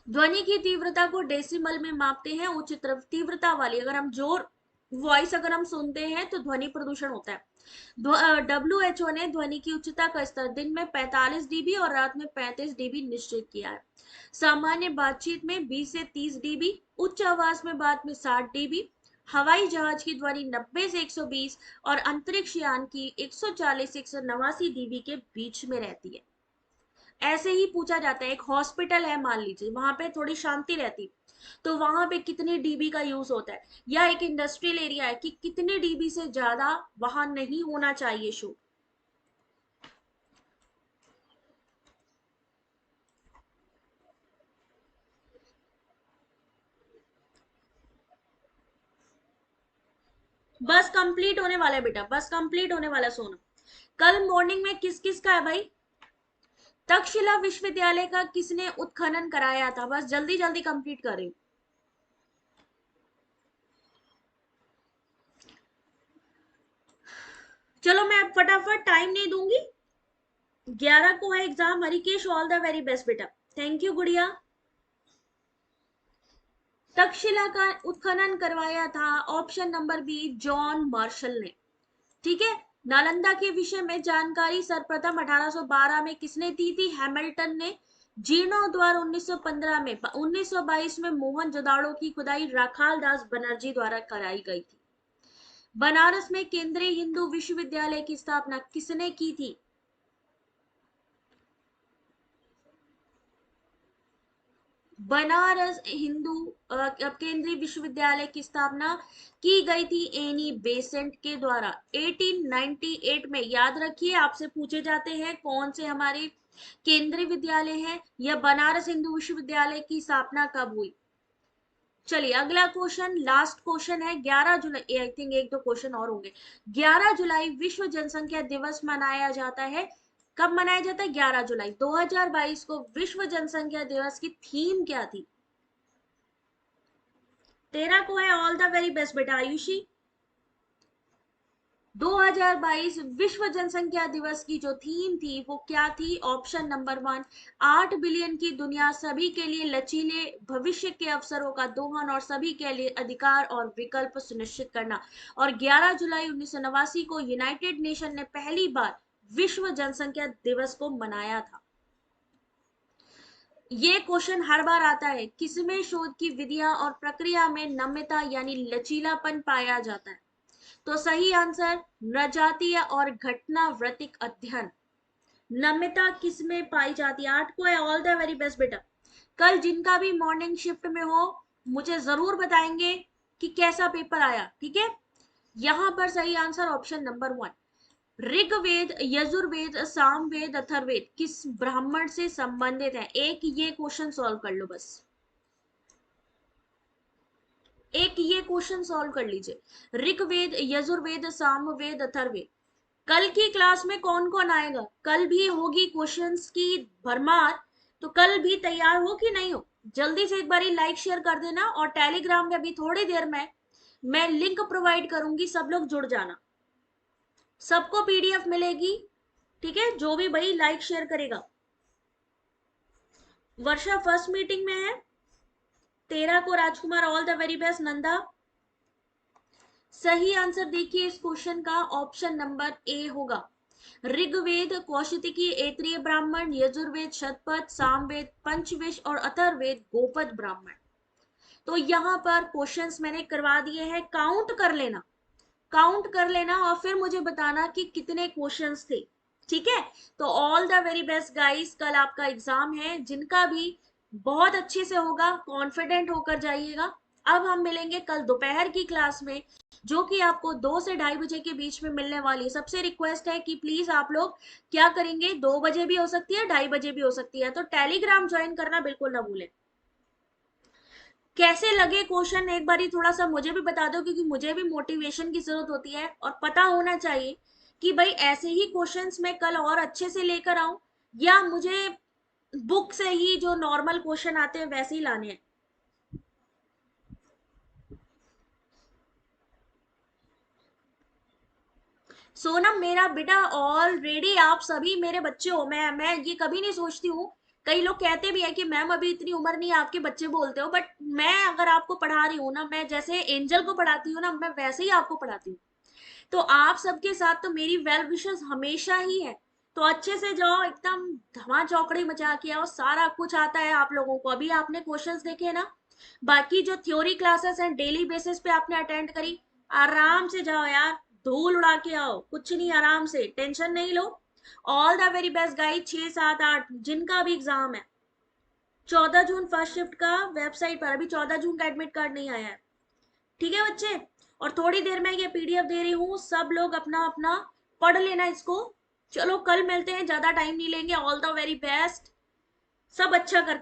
ध्वनि की तीव्रता को डेसिमल में मापते हैं, उच्च तीव्रता वाली अगर हम जोर वॉइस अगर हम सुनते हैं तो ध्वनि प्रदूषण होता है। WHO ने ध्वनि की उच्चता का स्तर दिन में 45 डीबी और रात में 35 डीबी निश्चित किया है। सामान्य बातचीत में 20 से 30 डीबी, उच्च आवाज में बात में 60 डीबी, हवाई जहाज की ध्वनि 90 से 120 और अंतरिक्ष यान की 140 से 189 डीबी के बीच में रहती है। ऐसे ही पूछा जाता है, एक हॉस्पिटल है मान लीजिए, वहां पे थोड़ी शांति रहती, तो वहां पे कितने डीबी का यूज होता है, या एक इंडस्ट्रियल एरिया है कि कितने डीबी से ज्यादा वहां नहीं होना चाहिए शोर। बस कंप्लीट होने वाला है बेटा, बस कंप्लीट होने वाला है, सोना। कल मॉर्निंग में किस किस का है भाई? तक्षशिला विश्वविद्यालय का किसने उत्खनन कराया था? बस जल्दी जल्दी कंप्लीट कर रही हूँ। चलो मैं अब फटाफट, टाइम नहीं दूंगी, 11 को है exam. Harikesh all the very best बेटा, थैंक यू गुड़िया। तक्षशिला का उत्खनन करवाया था, option number B, John Marshall ने। ठीक है। नालंदा के विषय में जानकारी सर्वप्रथम 1812 में किसने दी थी? हैमिल्टन ने। जीर्णोद्वार 1915 में, 1922 में मोहन जोदाड़ो की खुदाई राखाल दास बनर्जी द्वारा कराई गई थी। बनारस में केंद्रीय हिंदू विश्वविद्यालय की स्थापना किसने की थी? बनारस हिंदू केंद्रीय विश्वविद्यालय की स्थापना की गई थी एनी बेसेंट के द्वारा 1898 में। याद रखिए, आपसे पूछे जाते हैं कौन से हमारे केंद्रीय विद्यालय हैं या बनारस हिंदू विश्वविद्यालय की स्थापना कब हुई। चलिए अगला क्वेश्चन, लास्ट क्वेश्चन है। 11 जुलाई, आई थिंक एक दो क्वेश्चन और होंगे। 11 जुलाई विश्व जनसंख्या दिवस मनाया जाता है, कब मनाया जाता है? 11 जुलाई 2022 को विश्व जनसंख्या दिवस की थीम क्या थी? 13 को है, ऑल द वेरी बेस्ट बेटा आयुषी। 2022 विश्व जनसंख्या दिवस की जो थीम थी वो क्या थी? ऑप्शन नंबर 1, 8 बिलियन की दुनिया, सभी के लिए लचीले भविष्य के अवसरों का दोहन और सभी के लिए अधिकार और विकल्प सुनिश्चित करना। और 11 जुलाई 1989 को यूनाइटेड नेशन ने पहली बार विश्व जनसंख्या दिवस को मनाया था। ये क्वेश्चन हर बार आता है, किसमें शोध की विधियां और प्रक्रिया में नम्यता यानी लचीलापन पाया जाता है? तो सही आंसर नृजातीय और घटनावृत्तिक अध्ययन। नम्यता किसमें पाई जाती है? 8 को है। ऑल द वेरी बेस्ट बेटा। कल जिनका भी मॉर्निंग शिफ्ट में हो मुझे जरूर बताएंगे कि कैसा पेपर आया, ठीक है? यहां पर सही answer option number 1, Rigveda, Yajurveda, Samaveda, Atharvaveda किस ब्राह्मण से संबंधित है? एक ये क्वेश्चन सॉल्व कर लो बस, एक ये क्वेश्चन सॉल्व कर लीजिए। ऋग्वेद, यजुर्वेद, सामवेद, अथर्ववेद। कल की क्लास में कौन कौन आएगा? कल भी होगी क्वेश्चंस की भरमार, तो कल भी तैयार हो कि नहीं हो? जल्दी से एक बारी लाइक शेयर कर देना, और टेलीग्राम में अभी थोड़ी देर में मैं लिंक प्रोवाइड करूंगी, सब लोग जुड़ जाना, सबको पीडीएफ मिलेगी, ठीक है? जो भी भाई लाइक शेयर करेगा। वर्षा फर्स्ट मीटिंग में है, 13 को Rajkumar, all the very best Nanda. सही आंसर देखिए इस क्वेश्चन का ऑप्शन नंबर ए होगा। ऋग्वेद कौशिकी ऐत्रीय ब्राह्मण, यजुर्वेद शतपथ, सामवेद पंचविश और अथर्ववेद गोपद ब्राह्मण। तो यहाँ पर क्वेश्चंस मैंने करवा दिए हैं, काउंट कर लेना, काउंट कर लेना और फिर मुझे बताना कि कितने क्वेश्चंस थे, ठीक है? तो all the very best guys, कल आपका एग्जाम है, जिनका भी बहुत अच्छे से होगा, कॉन्फिडेंट होकर जाइएगा। अब हम मिलेंगे कल दोपहर की क्लास में, जो कि आपको 2 से 2:30 बजे के बीच में मिलने वाली है। सबसे रिक्वेस्ट है कि प्लीज आप लोग क्या करेंगे, 2 बजे भी हो सकती है, 2:30 बजे भी हो सकती है, तो टेलीग्राम ज्वाइन करना बिल्कुल ना भूलें। कैसे लगे क्वेश्चन एक बारी थोड़ा सा मुझे भी बता दो, क्योंकि मुझे भी मोटिवेशन की जरूरत होती है, और पता होना चाहिए कि भाई ऐसे ही क्वेश्चंस मैं कल और अच्छे से लेकर आऊं, या मुझे बुक से ही जो नॉर्मल क्वेश्चन आते हैं वैसे ही लाने हैं। सोनम मेरा बेटा, ऑलरेडी आप सभी मेरे बच्चे हो, मैं ये कभी नहीं सोचती हूँ। कई लोग कहते भी है कि मैम अभी इतनी उम्र नहीं है, आपके बच्चे बोलते हो, बट मैं अगर आपको पढ़ा रही हूँ ना, मैं जैसे एंजल को पढ़ाती हूँ ना, मैं वैसे ही आपको पढ़ाती हूँ। तो आप सबके साथ तो मेरी वेल विशेस हमेशा ही है। तो अच्छे से जाओ, एकदम धमा चौकड़ी मचा के आओ, सारा कुछ आता है आप लोगों को। अभी आपने क्वेश्चंस देखे ना, बाकी जो थ्योरी क्लासेस हैं डेली बेसिस पे आपने अटेंड करी, आराम से जाओ यार, धूल उड़ा के आओ, कुछ नहीं, आराम से, टेंशन नहीं लो। All the very best guys, 6 7 8 जिनका भी एग्जाम है, 14 जून फर्स्ट शिफ्ट का वेबसाइट पर, अभी 14 जून का एडमिट कार्ड नहीं आया है, ठीक है बच्चे? और थोड़ी देर में ये पीडीएफ दे रही हूँ, सब लोग अपना अपना पढ़ लेना इसको। चलो कल मिलते हैं, ज्यादा टाइम नहीं लेंगे। ऑल द वेरी बेस्ट, सब अच्छा कर